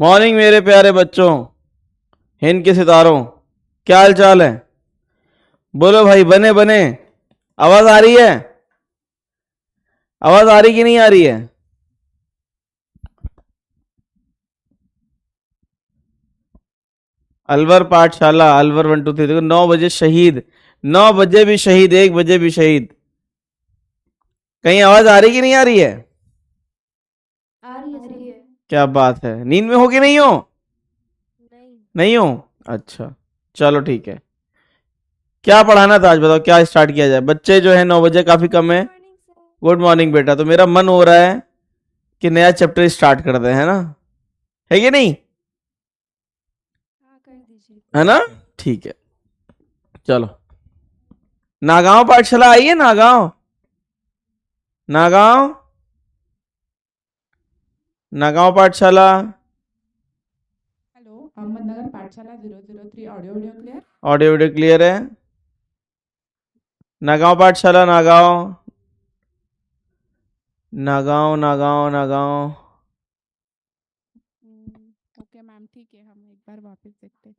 Morning मेरे प्यारे बच्चों, हिंद के सितारों, क्या हाल चाल है? बोलो भाई, बने बने। आवाज आ रही है? आवाज आ रही कि नहीं आ रही है? अलवर पाठशाला, अलवर 1 2 3। देखो, 9 बजे शहीद, 9 बजे भी शहीद, 1 बजे भी शहीद। कहीं आवाज आ रही कि नहीं आ रही है? आ रही है। क्या बात है, नींद में हो कि नहीं हो? नहीं। नहीं हो? अच्छा, चलो ठीक है। क्या पढ़ाना था आज, बताओ क्या स्टार्ट किया जाए? बच्चे जो है 9 बजे काफी कम है। Good morning sir. Good morning बेटा। तो मेरा मन हो रहा है कि नया चैप्टर स्टार्ट कर दे, है ना? है कि नहीं? हाँ, कर दीजिए। है ना? ठीक है, चलो। नागांव पाठशाला आई है, नागांव। नागांव, नागांव पाठशाला। हेलो, अहमदनगर पाठशाला 003 audio video clear. Audio video clear है। नागांव पाठशाला, नागांव, नागांव, नागांव, नागांव। ओके मैम, ठीक है, हम एक बार वापस देखते हैं।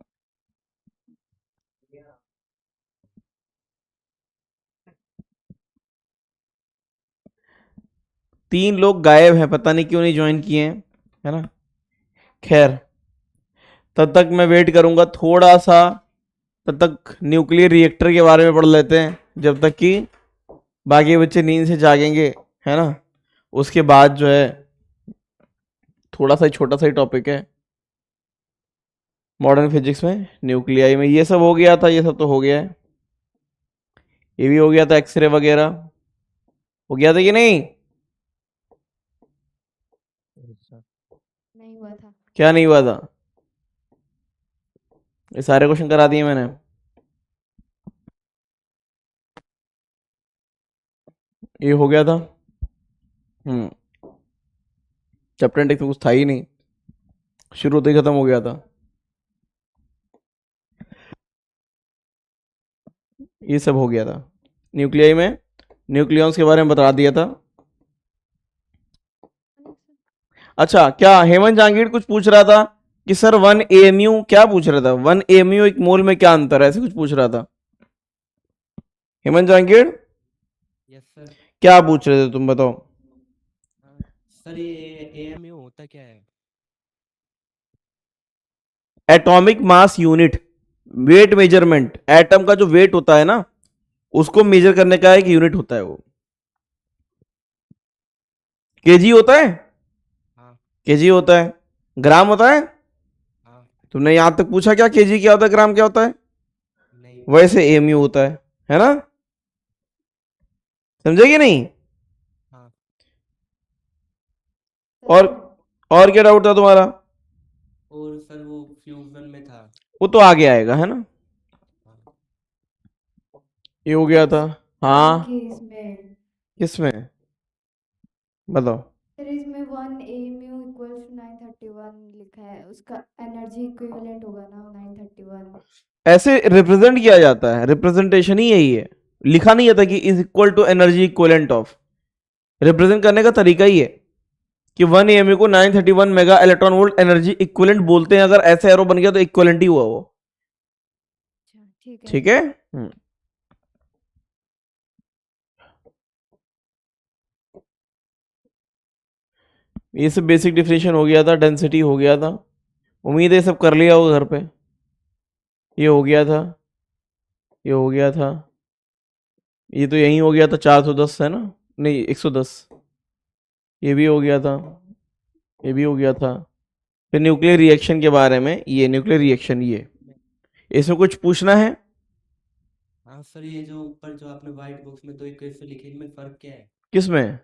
3 लोग गायब हैं, पता नहीं क्यों नहीं ज्वाइन किए हैं, है ना? खैर, तब तक मैं वेट करूंगा थोड़ा सा। तब तक न्यूक्लियर रिएक्टर के बारे में पढ़ लेते हैं, जब तक कि बाकी बच्चे नींद से जागेंगे, है ना? उसके बाद जो है थोड़ा सा छोटा सा ही टॉपिक है मॉडर्न फिजिक्स में, न्यूक्लियाई में। ये सब हो गया था, ये सब तो हो गया है। ये भी हो गया था, एक्सरे वगैरह हो गया था कि नहीं? नहीं हुआ था। क्या नहीं हुआ था? ये सारे क्वेश्चन करा दिए मैंने। ये हो गया था। चैप्टर इंडेक्स में कुछ था ही नहीं, शुरू होते ही खत्म हो गया था। ये सब हो गया था। न्यूक्लियाई में न्यूक्लियॉन्स के बारे में बता दिया था। अच्छा, क्या हेमंत जहांगीर कुछ पूछ रहा था कि सर 1 AMU क्या पूछ रहा था? 1 AMU 1 मोल में क्या अंतर है, ऐसे कुछ पूछ रहा था हेमंत जहांगीर। Yes sir. क्या पूछ रहे थे तुम, बताओ? सर ये एएमयू होता क्या है? Atomic mass unit, weight measurement. Atom का जो वेट होता है ना, उसको मेजर करने का एक यूनिट होता है वो। केजी होता है? हाँ केजी होता है। ग्राम होता है? हाँ। तुमने यहां तक पूछा क्या केजी क्या होता है, ग्राम क्या होता है? नहीं। वैसे एमयू होता है ना? समझे कि नहीं? हाँ और और क्या डाउट था तुम्हारा? और सर वो फ्यूजन में था। वो तो आगे आएगा, है ना? हाँ। ये हो गया था। हाँ, देखिए इसमें, किसमें? बताओ। सर इसमें 1 AMU = 931 लिखा है, उसका एनर्जी इक्विवेलेंट होगा ना 931। ऐसे रिप्रेजेंट किया जाता है, रिप्रेजेंटेशन ही यही है। लिखा नहीं जाता कि is equal to energy equivalent of. Represent करने का तरीका ही है कि 1 AMU को 931 mega electron volt energy equivalent बोलते हैं। अगर ऐसे एरो बन गया तो इक्वलेंट ही हुआ वो। अच्छा, ठीक है। ठीक है। ये सब बेसिक डिफिनेशन हो गया था, डेंसिटी हो गया था। उम्मीद है सब कर लिया होगा घर पे। ये हो गया था, ये हो गया था, ये तो यही हो गया था। 410 है ना? नहीं, 110। ये भी हो गया था, ये भी हो गया था। फिर न्यूक्लियर रिएक्शन के बारे में, ये न्यूक्लियर रिएक्शन, ये इसमें कुछ पूछना है? हाँ सर, ये जो ऊपर जो आपने व्हाइट बॉक्स में दो इक्वेशन लिखे, इनमें फर्क क्या है? किसमें?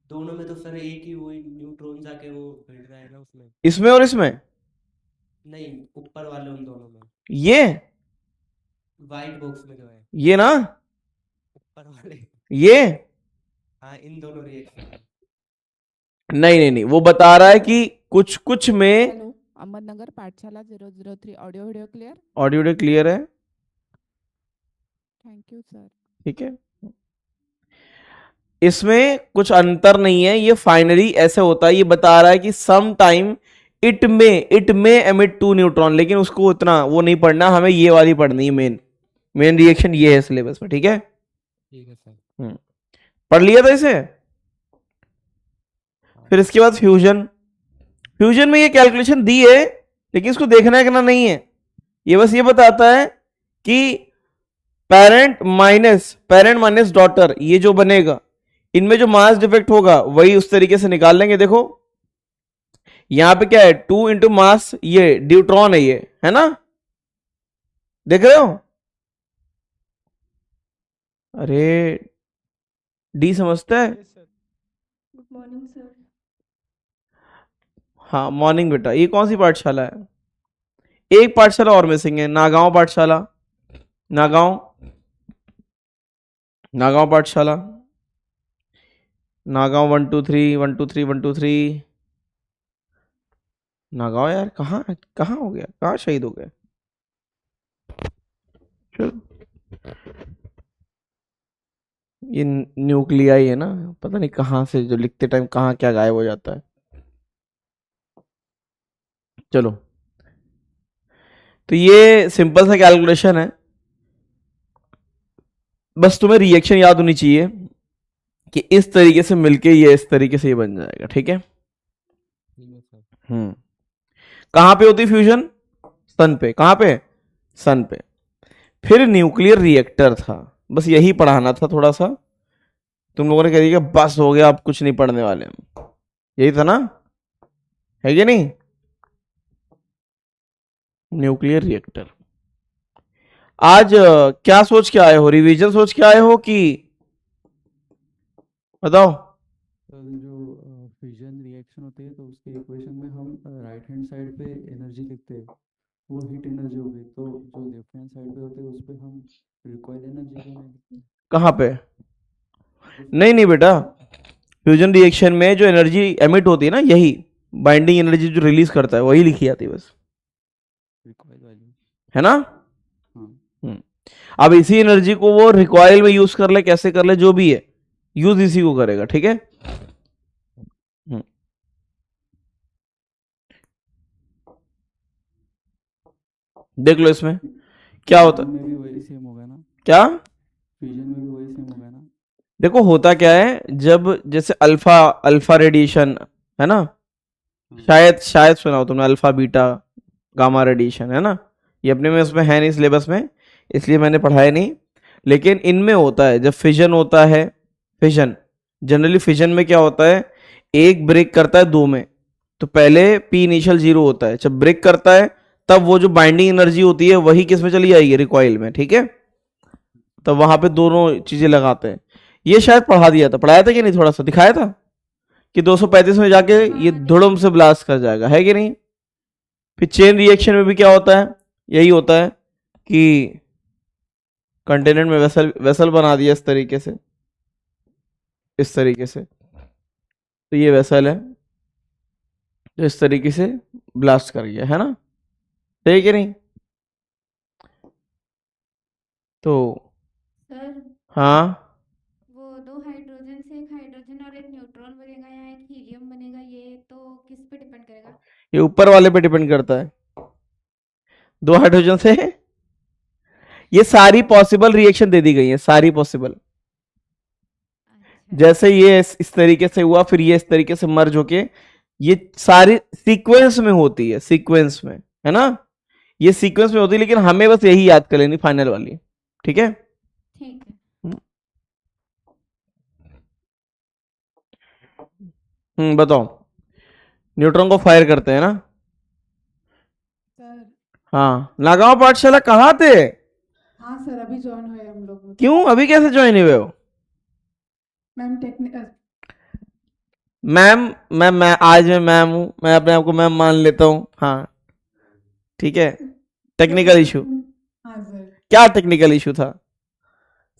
दोनों में तो सर एक ही वही न्यूट्रॉन जाके वो भिड़ रहा है ना उसमें। इसमें और इसमें? नहीं, ऊपर वाले उन दोनों में। ये व्हाइट बॉक्स में जो है ये ना, ऊपर वाले। ये हाँ, इन दोनों रिएक्शन में। नहीं नहीं नहीं, वो बता रहा है कि कुछ कुछ में। हेलो, अहमदनगर पाठशाला 003 audio video clear. Audio video clear है? Thank you sir. ठीक है। इसमें कुछ अंतर नहीं है, ये फाइनली ऐसे होता है। ये बता रहा है कि some time it may emit 2 neutron, लेकिन उसको उतना वो नहीं पढ़ना, हमें ये वाली पढ़नी है, मेन रिएक्शन ये है सिलेबस में, ठीक है। ठीक है सर। पढ़ लिया था इसे। फिर इसके बाद फ्यूजन में ये कैलकुलेशन दी है, लेकिन इसको देखना है कि नहीं है, ये बस ये बताता है कि पेरेंट माइनस डॉटर, ये जो बनेगा इनमें जो मास डिफेक्ट होगा वही उस तरीके से निकाल लेंगे। देखो यहां पे क्या है, 2 इंटू मास, ये ड्यूट्रॉन है, ये है ना, देख रहे हो। अरे डी समझता है। Good morning sir. हाँ मॉर्निंग बेटा। ये कौन सी पाठशाला है? एक पाठशाला और मिसिंग है, नागांव पाठशाला, नागांव पाठशाला, नागांव 1 2 3 1 2 3 1 2 3। नागांव यार कहाँ हो गया, कहाँ शहीद हो गए? चलो ये न्यूक्लियाई है ना, पता नहीं कहाँ से जो लिखते टाइम कहाँ क्या गायब हो जाता है। चलो तो ये सिंपल सा कैलकुलेशन है, बस तुम्हें रिएक्शन याद होनी चाहिए कि इस तरीके से मिलके ये इस तरीके से ये बन जाएगा, ठीक है। कहां पे होती फ्यूजन? सन पे। कहां पे? सन पे। फिर न्यूक्लियर रिएक्टर था, बस यही पढ़ाना था थोड़ा सा, तुम लोगों ने कह दिया बस हो गया, आप कुछ नहीं पढ़ने वाले, यही था ना, है कि नहीं? Nuclear reactor. आज क्या सोच के आए हो, रिवीजन सोच के आए हो कि बताओ? जो फ्यूजन रिएक्शन होती है तो उसके इक्वेशन में हम राइट हैंड साइड पे एनर्जी लिखते हैं, वो हीट एनर्जी हो गई, तो जो लेफ्ट हैंड साइड पे होते हैं उस पे हम रिकॉइल एनर्जी को लिखते हैं। कहाँ पे? नहीं बेटा, फ्यूजन रिएक्शन में जो एनर्जी एमिट होती है ना, यही बाइंडिंग एनर्जी जो रिलीज करता है वही लिखी जाती है बस, रिकॉइल वाली, है ना। हाँ। अब इसी एनर्जी को वो रिकॉइल में यूज कर ले, कैसे कर ले, जो भी है यूज इसी को करेगा, ठीक है। देख लो इसमें क्या होता में भी वही सेम होगा ना, क्या? फ्यूजन में भी वही सेम होगा ना। देखो होता क्या है, जब जैसे अल्फा रेडिएशन है ना, शायद सुना हो तुमने, अल्फा बीटा गामा रेडिएशन, है ना, ये अपने में उसमें है नहीं सिलेबस में, इसलिए मैंने पढ़ाया नहीं, लेकिन इनमें होता है जब फिजन होता है। फिजन जनरली, फिजन में क्या होता है, एक ब्रेक करता है दो में, तो पहले पी इनिशियल 0 होता है, जब ब्रेक करता है तब वो जो बाइंडिंग एनर्जी होती है वही किस में चली जाएगी, रिकॉइल में, ठीक है। तब वहां पे दोनों चीजें लगाते हैं। ये शायद पढ़ाया था कि नहीं, थोड़ा सा दिखाया था कि 235 में जाके ये धुड़ुम से ब्लास्ट कर जाएगा, है कि नहीं। फिर चेन रिएक्शन में भी क्या होता है, यही होता है कि कंटेनर में वेसल बना दिया इस तरीके से, तो ये वेसल है तो इस तरीके से ब्लास्ट कर गया, है ना, सही है कि नहीं। तो सर हाँ, वो 2 हाइड्रोजन से एक हाइड्रोजन और एक न्यूट्रॉन बनेगा या एक हीलियम बनेगा, ये तो किस पे डिपेंड करेगा? ये ऊपर वाले पे डिपेंड करता है। 2 हाइड्रोजन से ये सारी पॉसिबल रिएक्शन दे दी गई है, सारी पॉसिबल। जैसे ये इस तरीके से हुआ, फिर ये इस तरीके से मर्ज होके, ये सारी सीक्वेंस में होती है, सीक्वेंस में, है ना, ये सीक्वेंस में होती है, लेकिन हमें बस यही याद कर लेनी फाइनल वाली, ठीक है। ठीक है। बताओ, न्यूट्रॉन को फायर करते हैं ना। सर हाँ, नागांव पाठशाला कहाँ थे? हाँ सर, अभी ज्वाइन हुए हम लोग। क्यों अभी कैसे ज्वाइन हुए हो? मैम टेक्निकल मैं आज मैं मैम हूं, मैं अपने आप को मैम मान लेता हूँ, हाँ ठीक है। Technical issue? हाँ सर। क्या टेक्निकल इशू था?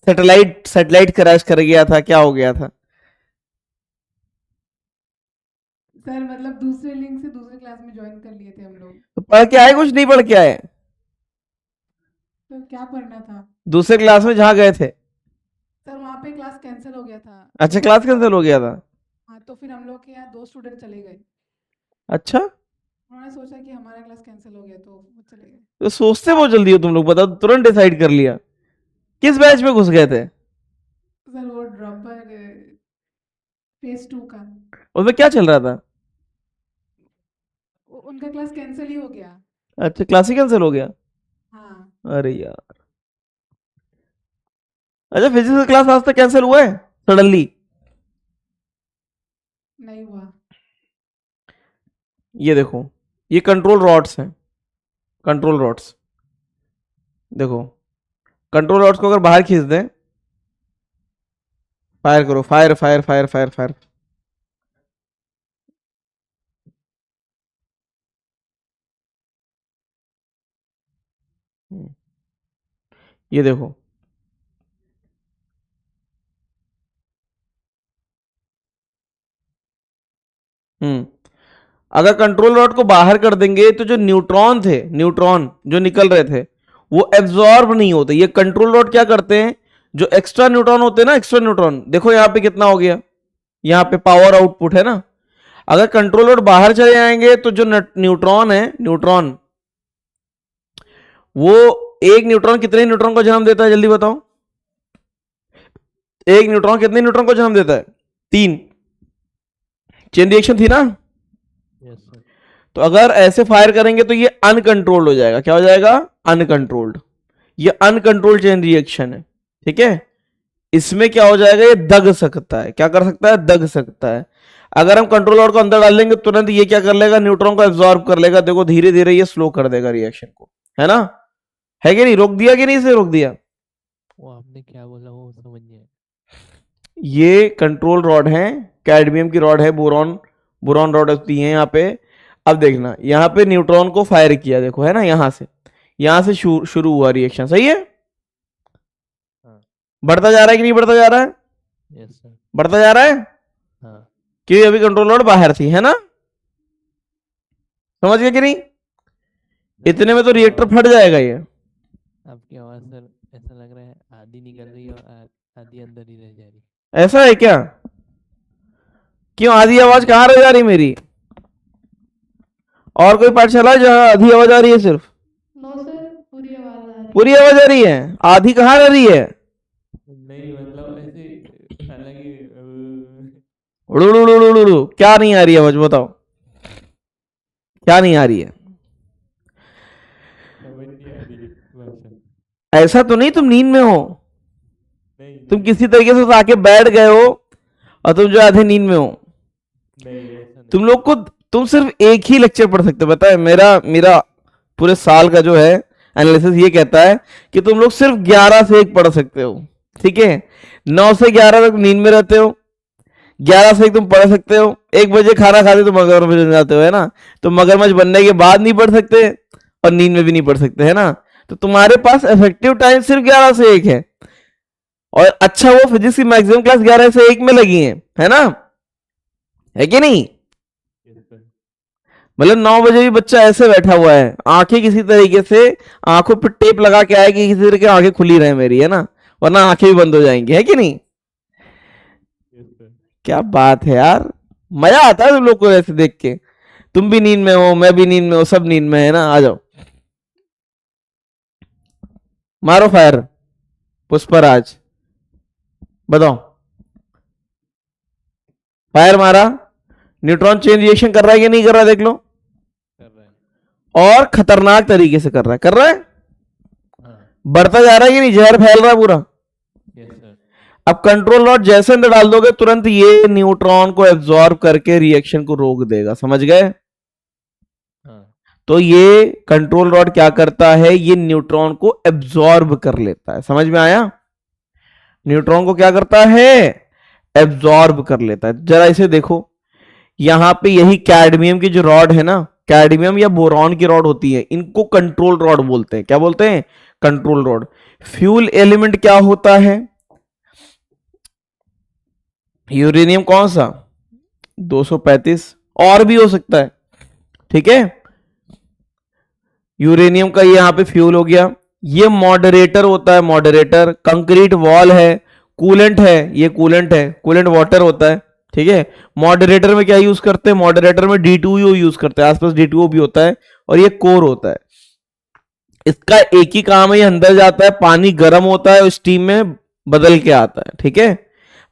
सैटेलाइट क्रैश कर गया था, क्या हो गया था? सर मतलब दूसरे लिंक से दूसरे क्लास में ज्वाइन कर लिए थे हम लोग। तो पढ़ के आए, कुछ नहीं पढ़ के आए? तो क्या पढ़ना था दूसरे क्लास में जहाँ गए थे? सर? वहाँ पे क्लास कैंसिल हो गया था। अच्छा, क्लास कैंसिल हो गया था। हाँ, तो फिर हम लोग के यहाँ 2 स्टूडेंट चले गए। अच्छा, उन्होंने सोचा कि हमारा क्लास कैंसिल हो गया तो वो चले गए। तो सोचते बहुत जल्दी हो तुम लोग, बताओ, तुरंत डिसाइड कर लिया। किस बैच में घुस गए थे? सर वो ड्रॉपर फेज 2 का, उसमें क्या चल रहा था? उनका क्लास कैंसिल ही हो गया। अच्छा, क्लास ही कैंसिल हो गया? हाँ अरे यार। अच्छा, फिजिक्स का क्लास आज तक कैंसिल हुआ है सडनली? नहीं हुआ। ये देखो, ये कंट्रोल रॉड्स हैं, कंट्रोल रॉड्स। देखो, कंट्रोल रॉड्स को अगर बाहर खींच दें, फायर करो, fire fire fire fire fire. ये देखो, अगर कंट्रोल रॉड को बाहर कर देंगे तो जो न्यूट्रॉन थे, न्यूट्रॉन जो निकल रहे थे, वो एब्जॉर्ब नहीं होते। ये कंट्रोल रॉड क्या करते हैं, जो एक्स्ट्रा न्यूट्रॉन होते हैं ना, एक्स्ट्रा न्यूट्रॉन, देखो यहाँ पे कितना हो गया, यहाँ पे पावर आउटपुट है ना। अगर कंट्रोल रॉड बाहर चले जाएंगे तो जो न्यूट्रॉन है, न्यूट्रॉन, वो एक न्यूट्रॉन कितने न्यूट्रॉन को जन्म देता है, जल्दी बताओ? एक न्यूट्रॉन कितने न्यूट्रॉन को जन्म देता है? 3। चेन रिएक्शन थी ना? Yes sir. तो अगर ऐसे फायर करेंगे तो ये अनकंट्रोल्ड हो जाएगा। क्या हो जाएगा? अनकंट्रोल्ड। ये अनकंट्रोल्ड चेन रिएक्शन है, ठीक है। इसमें क्या हो जाएगा, ये दग सकता है। क्या कर सकता है? दग सकता है। अगर हम कंट्रोल रॉड को अंदर डाल लेंगे, तुरंत ये क्या कर लेगा, न्यूट्रॉन को एब्जॉर्ब कर लेगा। देखो धीरे धीरे ये स्लो कर देगा रिएक्शन को, है ना? है कि नहीं? रोक दिया कि नहीं? इसे रोक दिया। वो आपने क्या बोला वो समझ नहीं आया। ये कंट्रोल रॉड है, कैडमियम की रॉड है, बोरॉन बोरॉन रॉड होती है यहाँ पे। अब देखना, यहाँ पे न्यूट्रॉन को फायर किया, देखो, है ना, यहां से शुरू हुआ रिएक्शन, सही है। हाँ। बढ़ता जा रहा है कि नहीं बढ़ता जा रहा है? Yes sir. बढ़ता जा रहा है, हाँ। क्योंकि अभी कंट्रोल रॉड बाहर थी, है ना? समझ गए कि नहीं? इतने में तो रिएक्टर फट जाएगा ये। आपकी आवाज सर ऐसा लग रहा है आधी निकल रही है और आधी अंदर ही रह जा रही। ऐसा है क्या? क्यों, आधी आवाज कहाँ रह जा रही मेरी? और कोई पाठशाला है जहाँ आधी आवाज आ रही है सिर्फ? नो सर, पूरी आवाज आ रही है। पूरी आवाज आ रही है? आधी कहाँ रह रही है? नहीं मतलब ऐसे हालांकि उड़ुड़ुड़ुड़ुड़ु, क्या नहीं आ रही है आवाज, बताओ क्या नहीं आ रही है? समझ नहीं आ रही भाषा। ऐसा तो नहीं तुम नींद में हो? नहीं तुम किसी तरीके से आके बैठ गए हो और तुम जो आधे नींद में हो। नहीं ऐसा नहीं। तुम लोग को, तुम सिर्फ एक ही लेक्चर पढ़ सकते हो, पता है? मेरा पूरे साल का जो है एनालिसिस ये कहता है कि तुम लोग सिर्फ 11 से 1 पढ़ सकते हो, ठीक है। 9 से 11 तक नींद में रहते हो, 11 से 1 तुम पढ़ सकते हो। 1 बजे खाना खाते तो मगरमच्छ बन जाते हो, है ना? तो मगरमच्छ बनने के बाद नहीं पढ़ सकते और नींद में भी नहीं पढ़ सकते, है ना? तो तुम्हारे पास इफेक्टिव टाइम सिर्फ 11 से 1 है। और अच्छा, वो फिजिक्स की मैक्सिमम क्लास 11 से 1 में लगी है ना? है कि नहीं? मतलब 9 बजे भी बच्चा ऐसे बैठा हुआ है, आंखें किसी तरीके से, आंखों पर टेप लगा के आएगी, किसी तरीके आंखें खुली रहे मेरी, है ना? वरना आंखें भी बंद हो जाएंगी, है कि नहीं? क्या बात है यार, मजा आता है तुम लोग को ऐसे देख के। तुम भी नींद में हो, मैं भी नींद में हो, सब नींद में है ना? आ जाओ, मारो फायर। पुष्पराज बताओ, फायर मारा, न्यूट्रॉन चेन रिएक्शन कर रहा है कि नहीं कर रहा है? देख लो। कर रहा है। और खतरनाक तरीके से कर रहा है, कर रहा है। हाँ। बढ़ता जा रहा है कि नहीं? जहर फैल रहा है पूरा। Yes sir. अब कंट्रोल रॉड जैसे अंदर डाल दोगे, तुरंत ये न्यूट्रॉन को एब्जॉर्ब करके रिएक्शन को रोक देगा, समझ गए? हाँ। तो ये कंट्रोल रॉड क्या करता है, ये न्यूट्रॉन को एब्जॉर्ब कर लेता है। समझ में आया? न्यूट्रॉन को क्या करता है? एब्जॉर्ब कर लेता है। जरा इसे देखो, यहां पे यही कैडमियम की जो रॉड है ना, कैडमियम या बोरॉन की रॉड होती है, इनको कंट्रोल रॉड बोलते हैं। क्या बोलते हैं? Control rod. फ्यूल एलिमेंट क्या होता है? यूरेनियम कौन सा? 235, और भी हो सकता है, ठीक है। यूरेनियम का यहां पे फ्यूल हो गया। ये मॉडरेटर होता है, मॉडरेटर। कंक्रीट वॉल है, कूलेंट है, ये कूलेंट है, कूलेंट वाटर होता है, ठीक है। मॉडरेटर में क्या यूज करते हैं, मॉडरेटर में D2O यूज करते हैं, आसपास D2O भी होता है और ये कोर होता है। इसका एक ही काम है, ये अंदर जाता है, पानी गर्म होता है और स्टीम में बदल के आता है। ठीक है,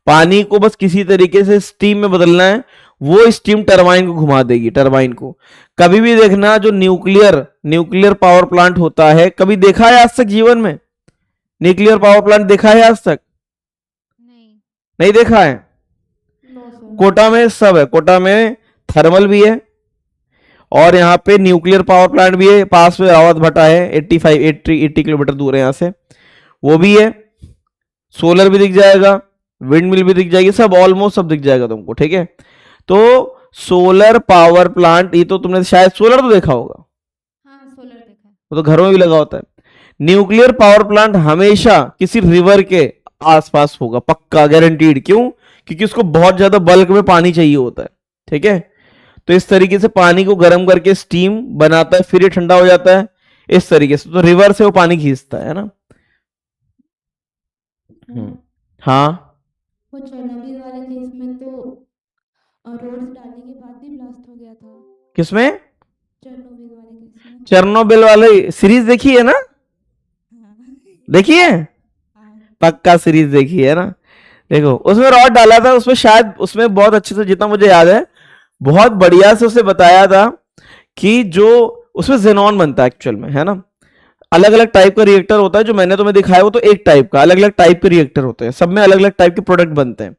पानी को बस किसी तरीके से स्टीम में बदलना है, वो स्टीम टरबाइन को घुमा देगी, टरबाइन को। कभी भी देखना जो न्यूक्लियर पावर प्लांट होता है, कभी देखा है आज तक जीवन में न्यूक्लियर पावर प्लांट देखा है आज तक? नहीं। नहीं देखा है। No sir. कोटा में सब है, कोटा में थर्मल भी है और यहाँ पे न्यूक्लियर पावर प्लांट भी है, पास में रावत भट्टा है 80 किलोमीटर दूर है यहाँ से, वो भी है। सोलर भी दिख जाएगा, विंड मिल भी दिख जाएगी, सब ऑलमोस्ट सब दिख जाएगा तुमको। ठीक है, तो सोलर पावर प्लांट, ये तो तुमने शायद सोलर तो देखा होगा, हाँ सोलर देखा है। वो तो घरों में भी लगा होता है। न्यूक्लियर पावर प्लांट हमेशा किसी रिवर के आसपास होगा, पक्का गारंटीड। क्यों? क्योंकि उसको बहुत ज्यादा बल्क में पानी चाहिए होता है। ठीक है, तो इस तरीके से पानी को गर्म करके स्टीम बनाता है, फिर ये ठंडा हो जाता है इस तरीके से। तो रिवर से वो पानी खींचता है ना। हाँ, वो चेरनोबिल वाले केस में तो रोड्स डालने के बाद भी ब्लास्ट हो गया था। किसमें? चेरनोबिल वाले केस में। चेरनोबिल वाले सीरीज देखी है ना? देखी है? पक्का सीरीज देखी है ना। देखो उसमें रॉड डाला था, उसमें शायद उसमें बहुत अच्छे से, जितना मुझे याद है, बहुत बढ़िया से उसे बताया था कि जो उसमें जेनॉन बनता है एक्चुअल में, है ना। अलग अलग टाइप का रिएक्टर होता है, जो मैंने तुम्हें दिखाया वो तो एक टाइप का, अलग अलग टाइप के रिएक्टर होते हैं, सब में अलग अलग टाइप के प्रोडक्ट बनते हैं।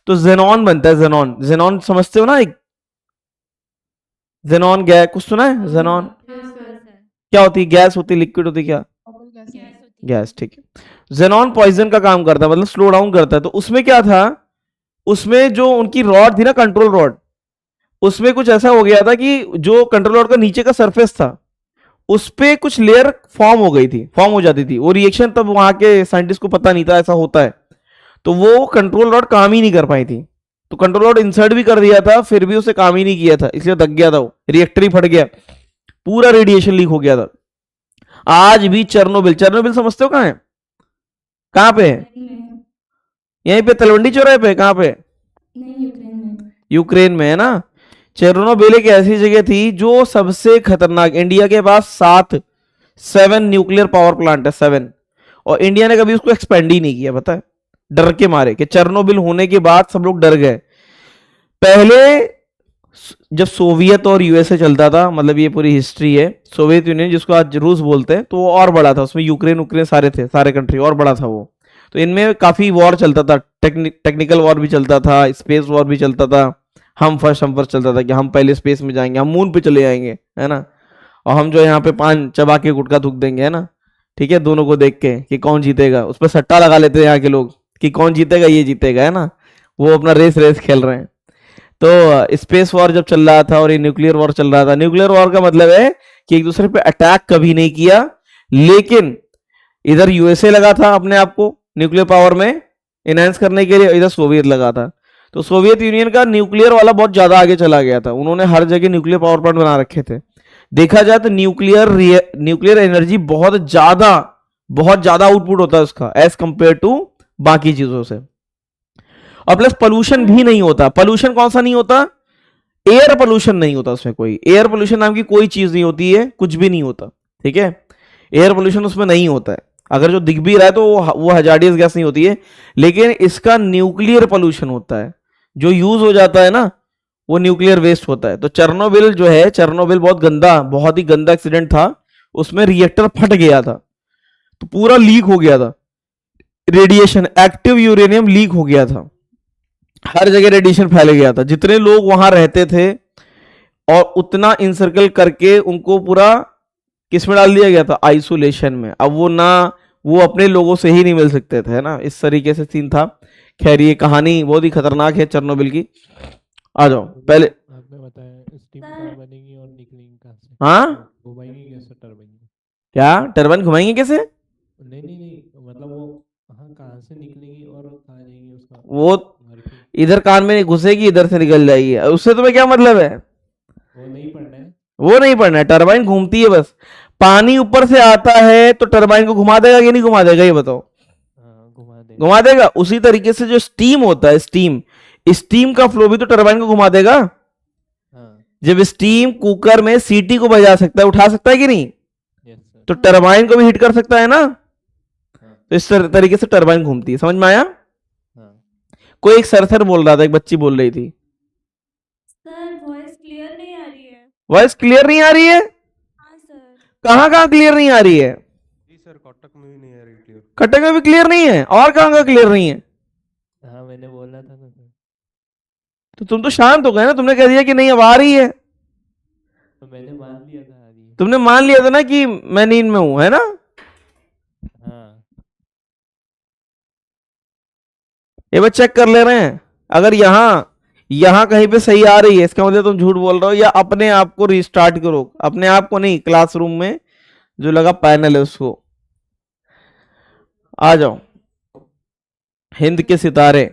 तो जेनॉन बनता है, जेनॉन, जेनॉन समझते हो ना? एक जेनॉन गैस, कुछ सुना है? जेनॉन हाँ सर। क्या होती है? गैस होती है, लिक्विड होती है, क्या? बबल गैस है। गैस होती है। गैस, ठीक है। जेनॉन पॉइजन का काम करता है, मतलब स्लो डाउन करता है। तो उसमें क्या था, उसमें जो उनकी रॉड थी ना, कंट्रोल रॉड, उसमें कुछ ऐसा हो गया था कि जो कंट्रोल रॉड का नीचे का सरफेस था, उस पे कुछ लेयर फॉर्म हो गई थी, फॉर्म हो जाती थी। वो रिएक्शन तब वहां के साइंटिस्ट को पता नहीं था ऐसा होता है, तो वो कंट्रोल रॉड काम ही नहीं कर पाई थी। तो कंट्रोल रॉड इंसर्ट भी कर दिया था, फिर भी उसे काम ही नहीं किया था, इसलिए दब गया था वो, रिएक्टर ही फट गया, पूरा रेडिएशन लीक हो गया था। आज भी चेरनोबिल, चेरनोबिल समझते हो कहाँ है? कहाँ पे है? में। यहीं पे तलवंडी चौराहे पे, कहाँ पे? नहीं, यूक्रेन में। यूक्रेन में है ना। चेरनोबिल एक ऐसी जगह थी जो सबसे खतरनाक, इंडिया के पास 7 न्यूक्लियर पावर प्लांट है, 7, और इंडिया ने कभी उसको एक्सपेंड ही नहीं किया, पता है, डर के मारे कि चेरनोबिल होने के बाद सब लोग डर गए। पहले जब सोवियत और यूएसए चलता था, मतलब ये पूरी हिस्ट्री है, सोवियत यूनियन जिसको आज रूस बोलते हैं, तो वो और बड़ा था, उसमें यूक्रेन सारे थे, सारे कंट्री और बड़ा था वो। तो इनमें काफी वॉर चलता था, टेक्निकल वॉर भी चलता था, स्पेस वॉर भी चलता था, हम फर्स्ट चलता था कि हम पहले स्पेस में जाएंगे, हम मून पे चले जाएंगे, है ना, और हम जो यहाँ पे पान चबा के गुटखा थूक देंगे, है ना। ठीक है, दोनों को देख के कि कौन जीतेगा, उस पर सट्टा लगा लेते हैं यहाँ के लोग कि कौन जीतेगा, ये जीतेगा, है ना, वो अपना रेस खेल रहे हैं। तो स्पेस वॉर जब चल रहा था और ये न्यूक्लियर वॉर चल रहा था, न्यूक्लियर वॉर का मतलब है कि एक दूसरे पे अटैक कभी नहीं किया, लेकिन इधर यूएसए लगा था अपने आप को न्यूक्लियर पावर में एनहांस करने के लिए, इधर सोवियत लगा था। तो सोवियत यूनियन का न्यूक्लियर वाला बहुत ज्यादा आगे चला गया था, उन्होंने हर जगह न्यूक्लियर पावर प्लांट बना रखे थे। देखा जाए तो न्यूक्लियर एनर्जी बहुत ज्यादा आउटपुट होता है उसका एज कंपेयर टू बाकी चीजों से, और प्लस पोल्यूशन भी नहीं होता। पोल्यूशन कौन सा नहीं होता? एयर पोल्यूशन नहीं होता उसमें, कोई एयर पोल्यूशन नाम की कोई चीज नहीं होती है, कुछ भी नहीं होता। ठीक है, एयर पोल्यूशन उसमें नहीं होता है, अगर जो दिख भी रहा है तो वो हजार्डियस गैस नहीं होती है, लेकिन इसका न्यूक्लियर पोल्यूशन होता है, जो यूज हो जाता है ना, वो न्यूक्लियर वेस्ट होता है। तो चेरनोबिल जो है, चेरनोबिल बहुत ही गंदा एक्सीडेंट था, उसमें रिएक्टर फट गया था, तो पूरा लीक हो गया था, रेडिएशन, एक्टिव यूरेनियम लीक हो गया था, हर जगह रेडिएशन फैल गया था। जितने लोग वहां रहते थे और उतना इंसर्कल करके उनको पूरा किस में डाल दिया गया था? आइसोलेशन में। अब वो अपने लोगों से ही नहीं मिल सकते थे, है ना, इस तरीके से सीन था। खैर ये कहानी बहुत ही खतरनाक है चेरनोबिल की। आ जाओ पहले। आपने बताया स्टीम कार बनेगी और निकलेंगी कहाँ से? हाँ, घुमाएंगे कैसे टरबाइन को? क्या टरबाइन घुमाएंगे कैसे? नहीं, मतलब वो कहाँ से निकलेंगी और कहाँ जाएंगी उसका? वो इधर कान में घुसेगी, इधर से निकल जाएगी, उससे तुम्हें क्या मतलब है? वो नहीं पढ़ना है। वो नहीं पढ़ना है, टरबाइन घूमती है बस। पानी ऊपर से आता है तो टरबाइन को घुमा देगा कि नहीं घुमा देगा, ये बताओ? हाँ, घुमा देगा। घुमा देगा। उसी तरीके से जो स्टीम होता है, स्टीम का फ्लो भी तो टरबाइन को घुमा देगा। हाँ जब स्टीम कुकर में सीटी को बजा सकता है, उठा सकता है कि नहीं, यस सर। तो टरबाइन को भी हिट कर सकता है ना। हाँ तो इस तरीके से टरबाइन घूमती है। समझ में आया? हाँ कोई एक सरसर बोल रहा था, एक बच्ची बोल रही थी। सर वॉइस क्लियर नहीं आ रही है। वॉइस क्लियर नहीं आ रही है? हाँ सर। कहाँ कहाँ क्लियर नहीं आ रही है? जी सर, कटक में भी नहीं आ रही क्लियर। कटक में भी क्लियर नहीं है, और कहाँ कहाँ क्लियर नहीं है? हाँ मैंने बोला था ना सर। तो तुम तो शांत हो गए ना, तुमने कह दिया कि नहीं अब आ रही है। तो मैंने मान लिया था आ रही है। तुमने मान लिया था ना कि मैं नींद में हूं, है ना? हाँ ये बस चेक कर ले रहे हैं। अगर यहां कहीं पे सही आ रही है, इसका मतलब तुम झूठ बोल रहे हो, या अपने आप को रिस्टार्ट करो। अपने आप को नहीं, क्लासरूम में जो लगा पैनल है उसको। आ जाओ। हिंद के सितारे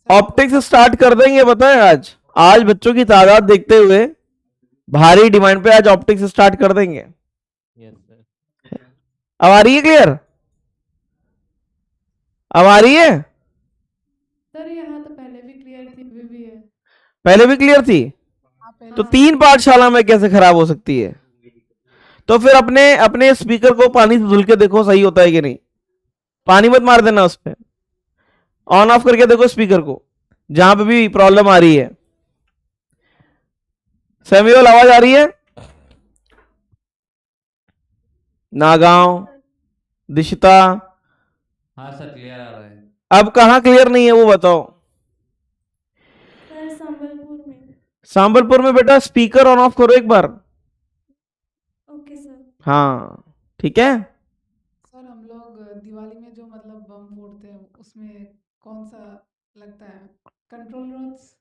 ऑप्टिक्स स्टार्ट कर देंगे, पता है आज। आज बच्चों की तादाद देखते हुए भारी डिमांड पे आज ऑप्टिक्स स्टार्ट कर देंगे। Yes sir. अब आ रही है क्लियर? अब आ रही है? सर यहाँ तो पहले भी क्लियर थी, अभी भी है। पहले भी क्लियर थी? हाँ पहले तो 3 पाठशाला में कैसे खराब हो सकती है? तो फिर अपने अपने स्पीकर को पानी से धुल के देखो सही होता है कि नहीं। पानी मत मार देना उस पर, ऑन ऑफ करके देखो स्पीकर को जहां पे भी प्रॉब्लम आ रही है। सैम्यूअल आवाज आ रही है? नागांव, दिशिता, हाँ सर क्लियर आ रहा है। अब कहां क्लियर नहीं है वो बताओ। सर संबलपुर में। सांबलपुर में बेटा स्पीकर ऑन ऑफ करो एक बार। Okay sir. हाँ ठीक है। सर हम लोग दिवाली में जो मतलब बम फोड़ते हैं उसमें कौन सा लगता है? Control rods.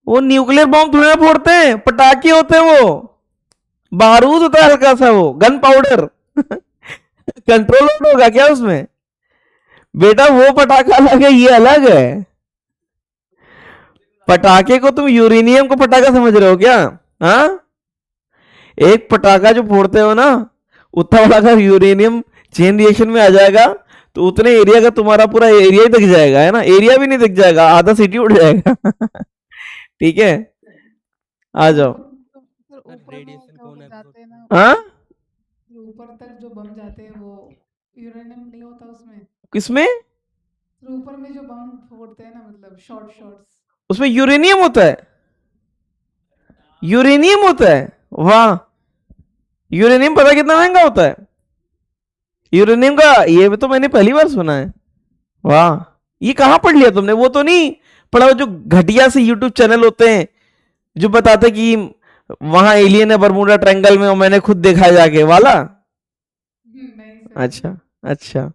वो न्यूक्लियर बॉम्ब थोड़ी ना फोड़ते हैं, पटाखे होते हैं वो, बारूद होता है हल्का सा, वो गन पाउडर। कंट्रोल होगा क्या उसमें? बेटा वो पटाखा अलग है, ये अलग है। पटाखे को तुम यूरेनियम को पटाखा समझ रहे हो क्या? हाँ, एक पटाखा जो फोड़ते हो ना, उतना बड़ा अगर यूरेनियम चेन रिएक्शन में आ जाएगा तो उतने एरिया का तुम्हारा पूरा एरिया ही दिख जाएगा, है ना। एरिया भी नहीं दिख जाएगा, आधा सिटी उड़ जाएगा। ठीक है, आ जाओ। सर ऊपर में रेडिएशन जो कौन एब्जॉर्ब जाते हैं ना, हाँ, जो ऊपर तक जो बम जाते हैं वो यूरेनियम नहीं होता उसमें? किसमें? तो ऊपर में जो बम फोड़ते हैं ना, मतलब शॉट्स। उसमें यूरेनियम होता है? यूरेनियम होता है? वाह, यूरेनियम पता कितना महंगा होता है? यूरेनियम का ये तो मैंने पहली बार सुना है। वाह, ये कहाँ पढ़ लिया तुमने? वो तो नहीं पढ़ा, वो जो घटिया से यूट्यूब चैनल होते हैं जो बताते कि वहां एलियन है बरमूडा ट्रायंगल में और मैंने खुद देखा है जाके वाला? नहीं सर। अच्छा अच्छा।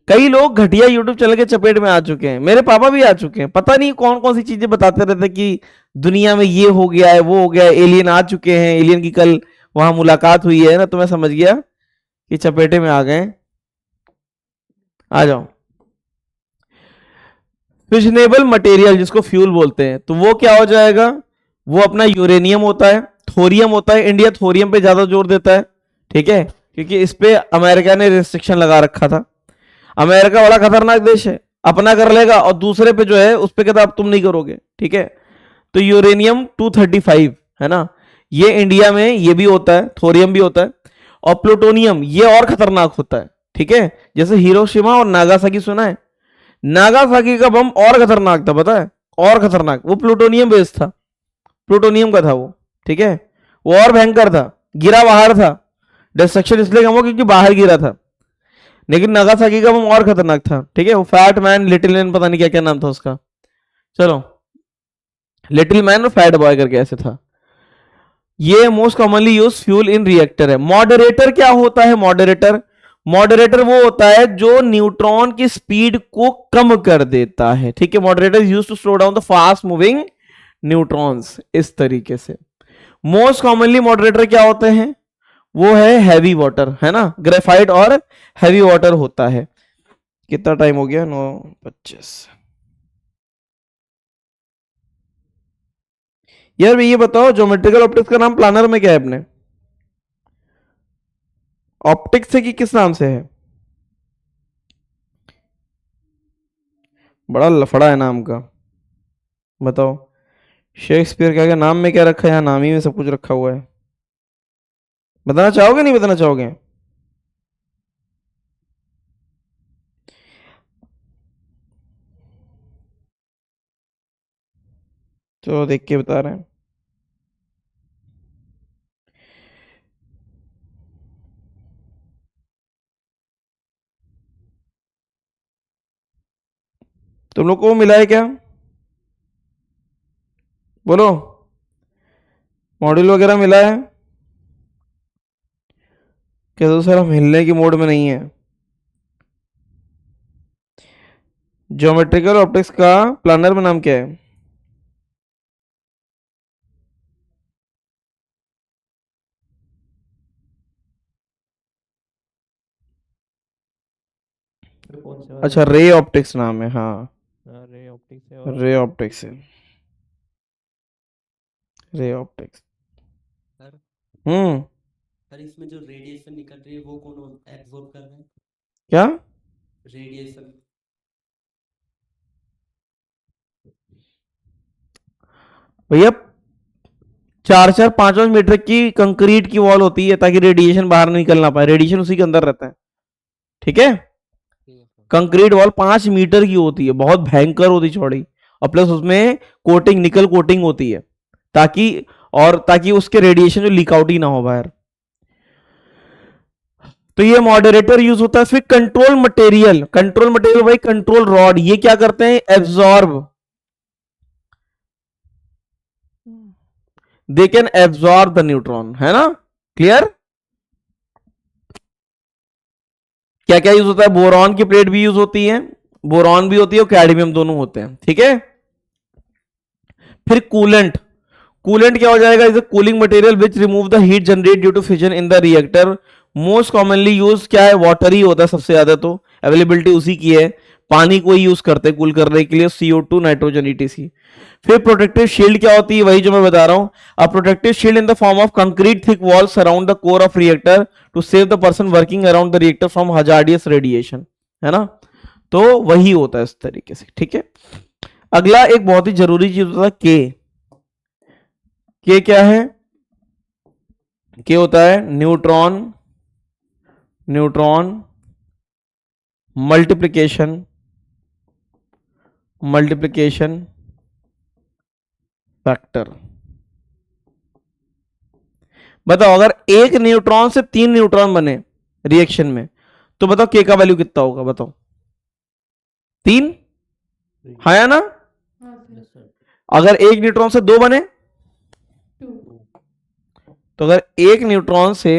कई लोग घटिया यूट्यूब चैनल के चपेट में आ चुके हैं, मेरे पापा भी आ चुके हैं। पता नहीं कौन कौन सी चीजें बताते रहते कि दुनिया में ये हो गया है, वो हो गया है, एलियन आ चुके हैं, एलियन की कल वहां मुलाकात हुई है ना। तो मैं समझ गया कि चपेटे में आ गए। आ जाओ। फिशनेबल मटेरियल जिसको फ्यूल बोलते हैं, तो वो क्या हो जाएगा? वो अपना यूरेनियम होता है, थोरियम होता है। इंडिया थोरियम पे ज्यादा जोर देता है, ठीक है, क्योंकि इस पे अमेरिका ने रिस्ट्रिक्शन लगा रखा था। अमेरिका बड़ा खतरनाक देश है, अपना कर लेगा और दूसरे पे जो है उस पे कहता अब तुम नहीं करोगे, ठीक है। तो यूरेनियम 235 है ना, ये इंडिया में ये भी होता है, थोरियम भी होता है। और प्लूटोनियम ये और खतरनाक होता है, ठीक है। जैसे हिरोशिमा और नागासाकी सुना है? नागासाकी का बम और खतरनाक था, पता है, और खतरनाक। वो प्लूटोनियम बेस्ड था, प्लूटोनियम का था वो, ठीक है। वो और भयंकर था, गिरा बाहर था। डिस्ट्रक्शन इसलिए कम हुआ क्योंकि बाहर गिरा था। लेकिन नागासाकी का बम और खतरनाक था, ठीक है। वो फैट मैन, लिटिल मैन, पता नहीं क्या क्या नाम था उसका। चलो, लिटिल मैन और फैट बॉय करके ऐसे था। ये most commonly use fuel in reactor है। मॉडरेटर क्या होता है? मॉडरेटर वो होता है जो न्यूट्रॉन की स्पीड को कम कर देता है, ठीक है। Moderator use to slow down the fast moving neutrons, इस तरीके से। मोस्ट कॉमनली मॉडरेटर क्या होते हैं? वो है हैवी वाटर, है ना, ग्रेफाइट और हैवी वाटर होता है। कितना टाइम हो गया? 9:25। यार ये बताओ, ज्योमेट्रिकल ऑप्टिक्स का नाम प्लानर में क्या है अपने? ऑप्टिक्स से कि किस नाम से है? बड़ा लफड़ा है नाम का। बताओ शेक्सपियर क्या क्या नाम में क्या रखा है? यहाँ नाम ही में सब कुछ रखा हुआ है। बताना चाहोगे नहीं बताना चाहोगे? चलो देख के बता रहे हैं। तुम लोग को मिला है क्या? बोलो मॉड्यूल वगैरह मिला है क्या? तो सर हम हिलने की मोड में नहीं है। ज्योमेट्रिकल ऑप्टिक्स का प्लानर में नाम क्या है? फिर कौन से अच्छा रे ऑप्टिक्स नाम है। हाँ रे ऑप्टिक्स है और रे ऑप्टिक्स है। Ray optics. सर हम्म। सर इसमें जो रेडिएशन निकल रही है वो कौन एब्जॉर्ब कर रहा है? क्या? रेडिएशन। भैया 4-4 5-5 मीटर की कंक्रीट की वॉल होती है ताकि रेडिएशन बाहर नहीं निकल ना पाए। रेडिएशन उसी के अंदर रहता है। ठीक है। कंक्रीट वॉल 5 मीटर की होती है, बहुत भयंकर होती चौड़ी, और प्लस उसमें कोटिंग निकल कोटिंग होती है ताकि उसके रेडिएशन जो लीक आउट ही ना हो बाहर। तो ये मॉडरेटर यूज होता है। फिर कंट्रोल मटेरियल भाई कंट्रोल रॉड, ये क्या करते हैं? Absorb, they can absorb the neutron, है ना? क्लियर? क्या क्या यूज होता है? बोरॉन की प्लेट भी यूज होती है, बोरॉन भी होती है और कैडमियम दोनों होते हैं। ठीक है। फिर कूलेंट क्या हो जाएगा? Is a cooling material which remove the heat generate due to fission in the reactor. Most commonly use क्या है? वाटर ही होता है सबसे ज्यादा, तो अवेलेबिलिटी उसी की है। पानी को ही यूज करते हैं कूल करने के लिए, CO2 नाइट्रोजन ETC। फिर प्रोटेक्टिव शील्ड क्या होती है? वही जो मैं बता रहा हूं, a protective shield in the form of concrete thick walls around the core of reactor to save the person working around the reactor from hazardous radiation, है ना? तो वही होता है इस तरीके से। ठीक है। अगला एक बहुत ही जरूरी चीज होता है के क्या है? के होता है न्यूट्रॉन मल्टीप्लिकेशन फैक्टर। बताओ अगर एक न्यूट्रॉन से 3 न्यूट्रॉन बने रिएक्शन में, तो बताओ के का वैल्यू कितना होगा? बताओ 3, हाँ या ना? हाँ सर। सर अगर एक न्यूट्रॉन से 2 बने, 2 तो अगर एक न्यूट्रॉन से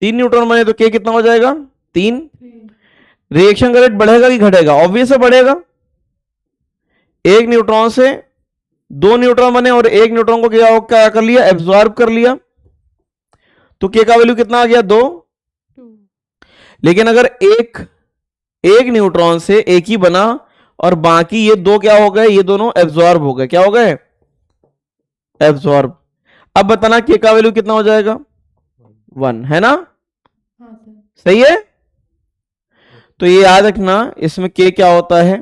3 न्यूट्रॉन बने तो के कितना हो जाएगा? 3। 3 रिएक्शन का रेट बढ़ेगा कि घटेगा? ऑब्वियस है बढ़ेगा। एक न्यूट्रॉन से 2 न्यूट्रॉन बने और एक न्यूट्रॉन को क्या कर लिया? एब्जॉर्ब कर लिया, तो के का वैल्यू कितना आ गया? 2। 2 लेकिन अगर एक न्यूट्रॉन से एक ही बना और बाकी ये 2 क्या हो गए? ये दोनों एब्जॉर्ब हो गए। क्या हो गए? एब्जॉर्ब। अब बताना के का वैल्यू कितना हो जाएगा? 1, है ना? हाँ सर। सही है। तो ये याद रखना, इसमें के क्या होता है?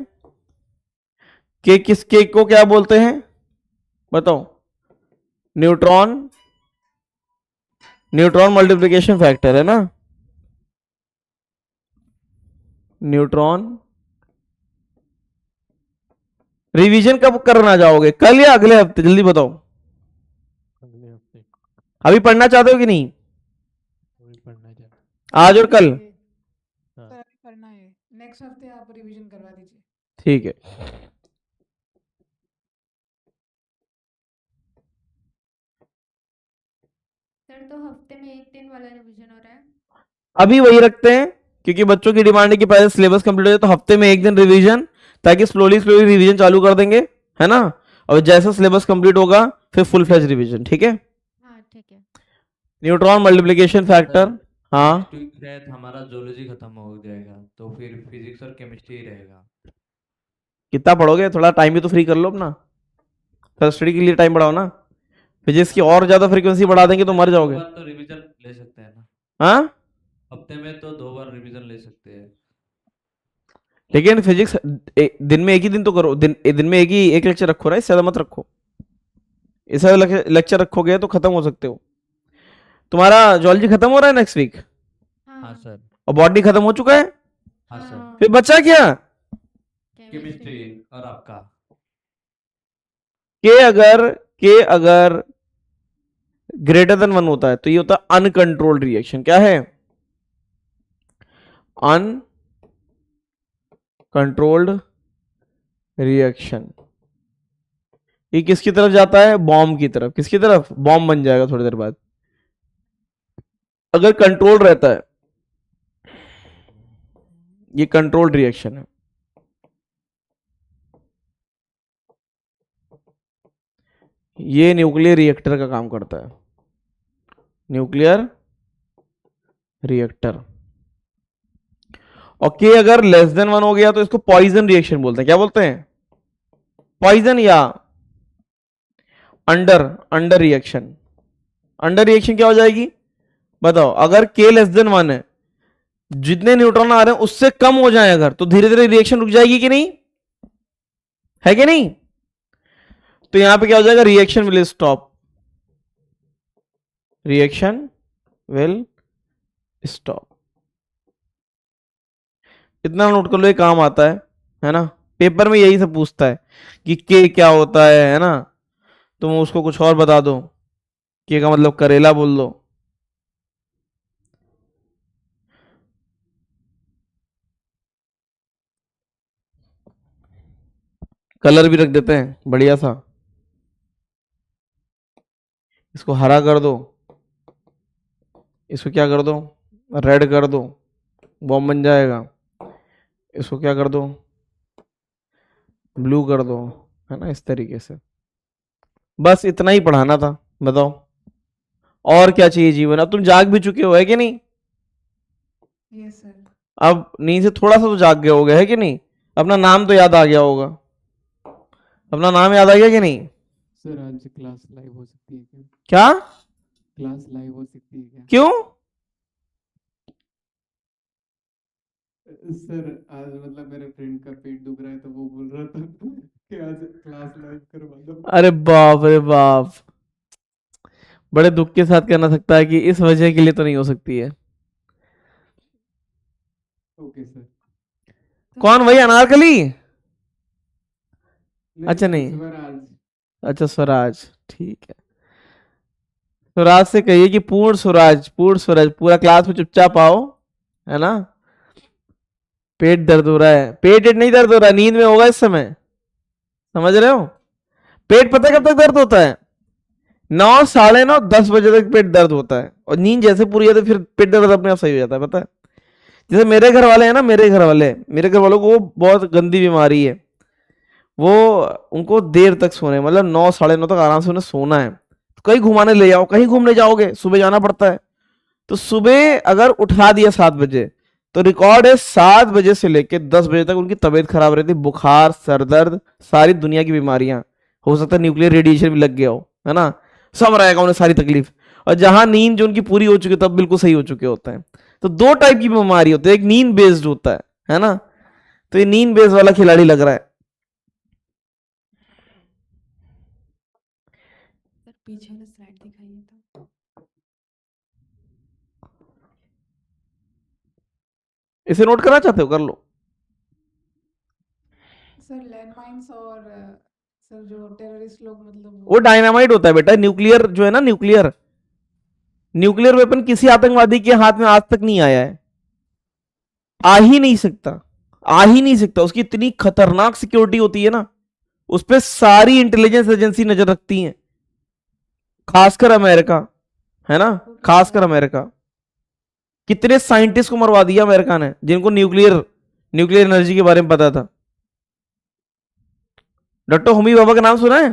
के को क्या बोलते हैं? बताओ। न्यूट्रॉन मल्टीप्लिकेशन फैक्टर, है ना? न्यूट्रॉन। रिवीजन कब करना जाओगे? कल या अगले हफ्ते? जल्दी बताओ। अगले हफ्ते अभी पढ़ना चाहते हो कि नहीं? अभी पढ़ना चाहता आज और कल? हाँ। सर अभी करना है, नेक्स्ट हफ्ते आप रिवीजन करवा दीजिए। ठीक है। सर तो हफ्ते में 1 दिन वाला रिवीजन हो रहा है? अभी वही रखते हैं क्योंकि बच्चों की डिमांड है कि पहले सिलेबस कंप्लीट हो जाए, तो हफ्ते में 1 दिन रिवीजन, ताकि स्लोली रिवीजन चालू कर देंगे, है ना? और जैसा सिलेबस कंप्लीट होगा फिर फुल फ्लेज रिवीजन। ठीक है। हाँ ठीक है। Neutron multiplication factor. हाँ नेक्स्ट वीक शायद हमारा जोलॉजी खत्म हो जाएगा, तो फिर फिजिक्स और केमिस्ट्री ही रहेगा। कितना पढ़ोगे? थोड़ा टाइम भी तो फ्री कर लो अपना, सेल्फ स्टडी के लिए टाइम बढ़ाओ ना। फिजिक्स की और ज्यादा फ्रीक्वेंसी बढ़ा देंगे तो मर दो जाओगे। बार तो रिवीजन ले सकते हैं ना, हाँ हफ्ते में तो 2 बार रिवीजन ले सकते हैं। लेकिन फिजिक्स दिन में एक ही दिन तो करो, दिन में एक लेक्चर रखो ना, इससे ज्यादा मत रखो। इससे ज्यादा लेक्चर रखोगे तो खत्म हो सकते हो। तुम्हारा जूलॉजी खत्म हो रहा है नेक्स्ट वीक, हाँ हाँ सर। और बॉटनी खत्म हो चुका है, हाँ सर। हाँ फिर बचा क्या? केमिस्ट्री और आपका के अगर ग्रेटर देन 1 होता है तो ये होता है अनकंट्रोल्ड रिएक्शन। क्या है? Uncontrolled reaction. ये किसकी तरफ जाता है? बॉम्ब की तरफ। किसकी तरफ? बॉम्ब बन जाएगा थोड़ी देर बाद। अगर कंट्रोल रहता है, ये कंट्रोल्ड रिएक्शन है। ये न्यूक्लियर रिएक्टर का काम करता है, न्यूक्लियर रिएक्टर। और के अगर लेस देन 1 हो गया तो इसको पॉइजन रिएक्शन बोलते हैं। क्या बोलते हैं? पॉइजन या अंडर रिएक्शन। अंडर रिएक्शन क्या हो जाएगी बताओ? अगर के लेस देन 1 है, जितने न्यूट्रॉन आ रहे हैं उससे कम हो जाए अगर, तो धीरे धीरे रिएक्शन रुक जाएगी कि नहीं? है कि नहीं? तो यहां पे क्या हो जाएगा? Reaction will stop, reaction will stop. इतना नोट कर लो, ये काम आता है ना? पेपर में यही सब पूछता है कि के क्या होता है ना? तुम उसको कुछ और बता दो, के का मतलब करेला बोल दो। कलर भी रख देते हैं बढ़िया सा, इसको हरा कर दो, इसको क्या कर दो? रेड कर दो, बॉम्ब बन जाएगा। इसको क्या कर दो? ब्लू कर दो, है ना? इस तरीके से बस इतना ही पढ़ाना था। बताओ और क्या चाहिए जीवन? अब तुम जाग भी चुके हो, है कि नहीं? Yes sir. अब नींद से थोड़ा सा तो जाग गए होगे, है कि नहीं? अपना नाम तो याद आ गया होगा, अपना नाम याद आ गया कि नहीं? सर आज क्लास लाइव हो सकती है क्या? क्या? क्लास लाइव हो सकती है क्या? क्यों? सर आज मतलब मेरे फ्रेंड का पेट दुख रहा है तो वो बोल रहा था कि आज क्लास लाइव करवा दो। अरे बाप रे बाप, बड़े दुख के साथ कहना सकता है कि इस वजह के लिए तो नहीं हो सकती है। Okay sir. कौन? वही अनारकली? अच्छा नहीं, स्वराज। अच्छा स्वराज, ठीक है। स्वराज से कहिए कि पूर्ण स्वराज पूरा क्लास में चुपचाप आओ, है ना? पेट दर्द हो रहा है, पेट नहीं दर्द हो रहा है, नींद में होगा इस समय, समझ रहे हो? पेट पता है कब तक दर्द होता है? 9, 9:30, 10 बजे तक पेट दर्द होता है, और नींद जैसे पूरी है तो फिर पेट दर्द अपने आप सही हो जाता है। पता है? जैसे मेरे घर वाले हैं ना, मेरे घर वालों को बहुत गंदी बीमारी है, वो उनको देर तक सोने, मतलब 9, 9:30 तक आराम से उन्हें सोना है। तो कहीं घुमाने ले जाओ, कहीं घूमने जाओगे, सुबह जाना पड़ता है, तो सुबह अगर उठा दिया 7 बजे तो रिकॉर्ड है 7 बजे से लेकर 10 बजे तक उनकी तबीयत खराब रहती, बुखार, सर दर्द, सारी दुनिया की बीमारियां, हो सकता है न्यूक्लियर रेडिएशन भी लग गया हो, है ना? सब रहेगा उन्हें सारी तकलीफ। और जहां नींद जो उनकी पूरी हो चुकी है तब बिल्कुल सही हो चुके होते हैं। तो 2 टाइप की बीमारी होती है, एक नींद बेस्ड होता है ना? तो ये नींद बेस्ड वाला खिलाड़ी लग रहा है। सर पीछे वाला स्लाइड दिखाइए तो। इसे नोट करना चाहते हो? कर लो। सर लैंडमाइंस और सर जो टेररिस्ट लोग मतलब वो डायनामाइट होता है बेटा, न्यूक्लियर जो है ना, न्यूक्लियर वेपन किसी आतंकवादी के हाथ में आज तक नहीं आया है, आ ही नहीं सकता। उसकी इतनी खतरनाक सिक्योरिटी होती है ना, उस पर सारी इंटेलिजेंस एजेंसी नजर रखती हैं, खासकर अमेरिका, है ना? खासकर अमेरिका। कितने साइंटिस्ट को मरवा दिया अमेरिका ने जिनको न्यूक्लियर एनर्जी के बारे में पता था। डॉक्टर होमी बाबा का नाम सुना है?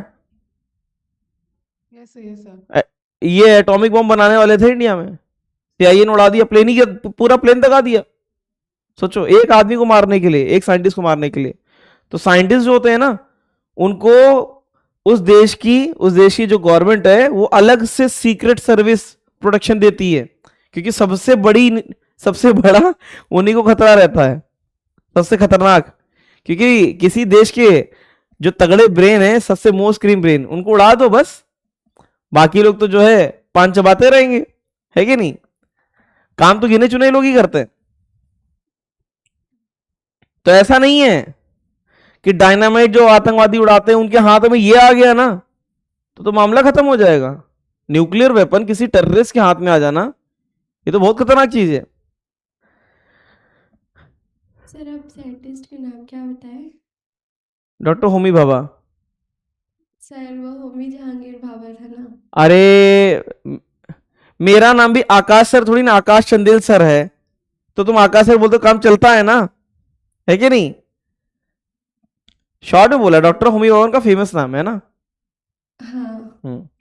Yes sir. ये एटॉमिक बम बनाने वाले थे इंडिया में, सीआईए ने उड़ा दिया, प्लेन ही पूरा प्लेन दगा दिया। सोचो, एक आदमी को मारने के लिए, एक साइंटिस्ट को मारने के लिए। तो साइंटिस्ट जो होते हैं ना, उनको उस देश की जो गवर्नमेंट है वो अलग से सीक्रेट सर्विस प्रोटेक्शन देती है, क्योंकि सबसे बड़ा उन्हीं को खतरा रहता है, सबसे खतरनाक, क्योंकि किसी देश के जो तगड़े ब्रेन है, सबसे मोस्ट क्रीम ब्रेन, उनको उड़ा दो बस, बाकी लोग तो जो है पान चबाते रहेंगे, है कि नहीं? काम तो गिने चुने लोग ही करते हैं। तो ऐसा नहीं है कि डायनामाइट जो आतंकवादी उड़ाते हैं उनके हाथ में ये आ गया ना तो मामला खत्म हो जाएगा। न्यूक्लियर वेपन किसी टेररिस्ट के हाथ में आ जाना, ये तो बहुत खतरनाक चीज है। सर आप साइंटिस्ट के नाम क्या बताए? डॉक्टर होमी भाभा। सर वो होमी जहांगीर भाभा था ना? अरे मेरा नाम भी आकाश सर थोड़ी ना, आकाश चंदेल सर है, तो तुम आकाश सर बोलते काम चलता है ना, है कि नहीं? शॉर्ट में बोला, डॉक्टर होमी भाभा का फेमस नाम है ना। हाँ।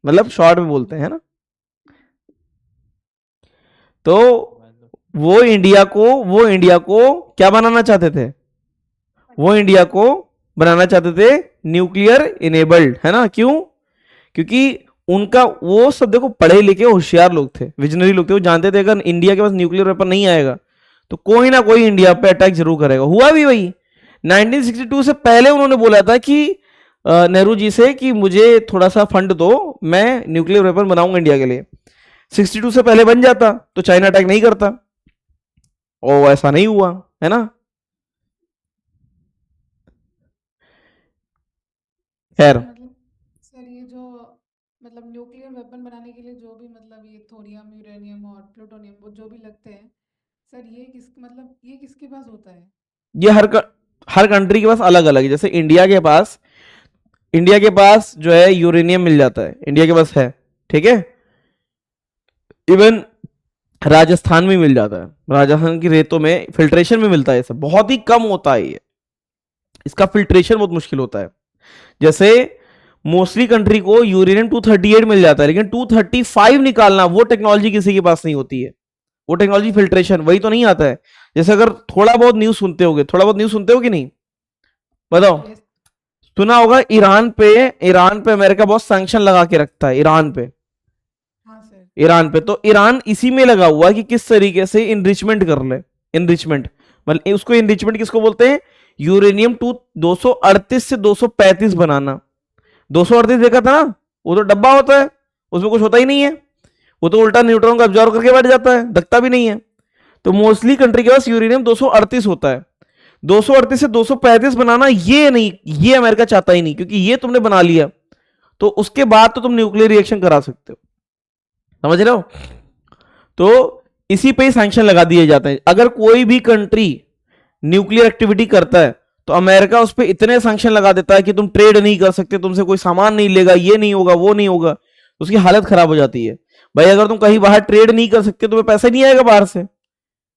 मतलब शॉर्ट में बोलते हैं ना। तो वो इंडिया को क्या बनाना चाहते थे? वो इंडिया को बनाना चाहते थे न्यूक्लियर इनेबल्ड, है ना? क्यों? क्योंकि उनका वो सब देखो पढ़े लिखे होशियार लोग थे, विजनरी लोग थे, वो जानते थे अगर इंडिया के पास न्यूक्लियर वेपन नहीं आएगा तो कोई ना कोई इंडिया पे अटैक जरूर करेगा। हुआ भी वही। 1962 से पहले उन्होंने बोला था कि नेहरू जी से कि मुझे थोड़ा सा फंड दो, मैं न्यूक्लियर वेपन बनाऊंगा इंडिया के लिए। 62 से पहले बन जाता तो चाइना अटैक नहीं करता, और ऐसा नहीं हुआ, है ना? खैर, सर ये जो मतलब न्यूक्लियर वेपन बनाने के लिए जो भी मतलब ये थोरियम, यूरेनियम और प्लूटोनियम वो जो भी लगते हैं सर, ये किसके पास होता है? ये हर कंट्री के पास अलग अलग है। जैसे इंडिया के पास जो है यूरेनियम मिल जाता है, इंडिया के पास है, ठीक है। इवन राजस्थान में मिल जाता है, राजस्थान की रेतों में फिल्ट्रेशन में मिलता है, सब बहुत ही कम होता है ये, इसका फिल्ट्रेशन बहुत मुश्किल होता है। जैसे मोस्टली कंट्री को यूरेनियम 238 मिल जाता है, लेकिन 235 निकालना वो टेक्नोलॉजी किसी के पास नहीं होती है। वो टेक्नोलॉजी फिल्ट्रेशन वही तो नहीं आता है। जैसे अगर थोड़ा बहुत न्यूज सुनते हो कि नहीं, बताओ? सुना होगा ईरान पे अमेरिका बहुत सैंक्शन लगा के रखता है ईरान पे। हाँ सर। ईरान पे तो ईरान इसी में लगा हुआ कि किस तरीके से इनरिचमेंट कर ले। इनरिचमेंट मतलब उसको इनरिचमेंट किसको बोलते हैं? यूरेनियम 238 से 235 बनाना। 238 देखा था ना, वो तो डब्बा होता है, उसमें कुछ होता ही नहीं है, वो तो उल्टा न्यूट्रॉन को अब्जॉर्ब करके बैठ जाता है, दखता भी नहीं है। तो मोस्टली कंट्री के पास यूरेनियम 238 होता है। 238 से 235 बनाना ये नहीं, ये अमेरिका चाहता ही नहीं, क्योंकि ये तुमने बना लिया तो उसके बाद तो तुम न्यूक्लियर रिएक्शन करा सकते हो, समझ रहे हो? तो इसी पे ही सैंक्शन लगा दिए जाते हैं। अगर कोई भी कंट्री न्यूक्लियर एक्टिविटी करता है तो अमेरिका उस पर इतने सैंक्शन लगा देता है कि तुम ट्रेड नहीं कर सकते, तुमसे कोई सामान नहीं लेगा, ये नहीं होगा, वो नहीं होगा, उसकी हालत खराब हो जाती है। भाई अगर तुम कहीं बाहर ट्रेड नहीं कर सकते, तुम्हें पैसा नहीं आएगा बाहर से,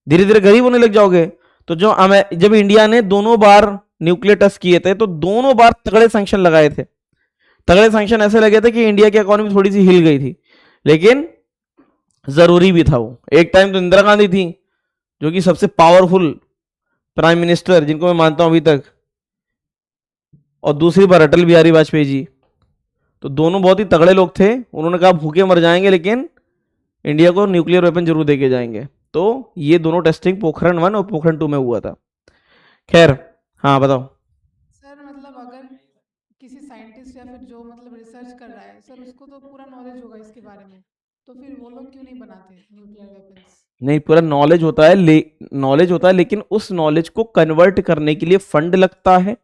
धीरे धीरे गरीब होने लग जाओगे। तो जब इंडिया ने दोनों बार न्यूक्लियर टेस्ट किए थे तो दोनों बार तगड़े सैंक्शन लगाए थे। तगड़े सैंक्शन ऐसे लगे थे कि इंडिया की इकोनॉमी थोड़ी सी हिल गई थी, लेकिन जरूरी भी था वो। एक टाइम तो इंदिरा गांधी थी जो कि सबसे पावरफुल प्राइम मिनिस्टर जिनको मैं मानता हूं अभी तक, और दूसरी बार अटल बिहारी वाजपेयी जी। तो दोनों बहुत ही तगड़े लोग थे। उन्होंने कहा भूखे मर जाएंगे लेकिन इंडिया को न्यूक्लियर वेपन जरूर देके जाएंगे। तो ये दोनों टेस्टिंग पोखरण 1 और पोखरण 2 में हुआ था। खैर, हाँ बताओ। सर मतलब अगर किसी साइंटिस्ट या फिर जो मतलब रिसर्च कर रहा है सर, उसको तो पूरा नॉलेज होगा इसके बारे में, तो फिर वो लोग क्यों नहीं बनाते न्यूक्लियर वेपन्स? नहीं, पूरा नॉलेज होता है, लेकिन उस नॉलेज को कन्वर्ट करने के लिए फंड लगता है,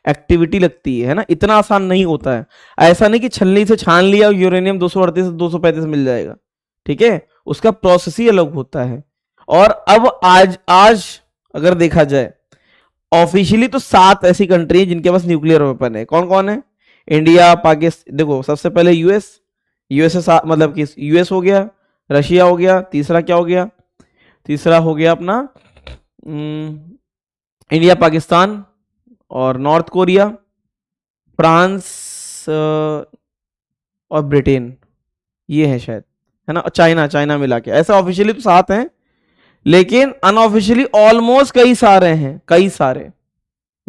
एक्टिविटी लगती है ना। इतना आसान नहीं होता है। ऐसा नहीं कि छलनी से छान लिया यूरेनियम 238 से 235 मिल जाएगा, ठीक है? उसका प्रोसेस ही अलग होता है। और अब आज अगर देखा जाए ऑफिशियली तो 7 ऐसी कंट्री है जिनके पास न्यूक्लियर वेपन है। कौन कौन है? इंडिया, पाकिस्तान, देखो सबसे पहले यूएस मतलब कि यूएस हो गया, रशिया हो गया, तीसरा क्या हो गया? तीसरा हो गया अपना इंडिया, पाकिस्तान और नॉर्थ कोरिया, फ्रांस और ब्रिटेन, ये है शायद, है ना? चाइना मिला के। ऐसा ऑफिशियली तो 7 हैं, लेकिन अनऑफिशियली ऑलमोस्ट कई सारे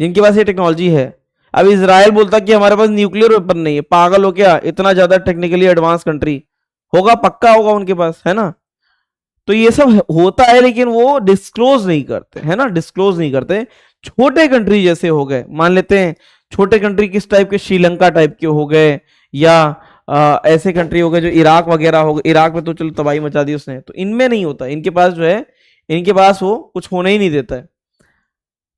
जिनके पास ये टेक्नोलॉजी है। अब इजराइल बोलता कि हमारे पास न्यूक्लियर वेपन नहीं है। पागल हो क्या? इतना ज्यादा टेक्निकली एडवांस कंट्री होगा, पक्का होगा उनके पास, है ना? तो ये सब होता है, लेकिन वो डिस्क्लोज नहीं करते, है ना? डिस्क्लोज नहीं करते, छोटे कंट्री जैसे हो गए, मान लेते हैं छोटे कंट्री किस टाइप के, श्रीलंका टाइप के हो गए, या ऐसे कंट्री हो गए जो इराक वगैरह हो गए। इराक में तो चलो तबाही मचा दी उसने, तो इनमें नहीं होता, इनके पास जो है, इनके पास वो कुछ होने ही नहीं देता है।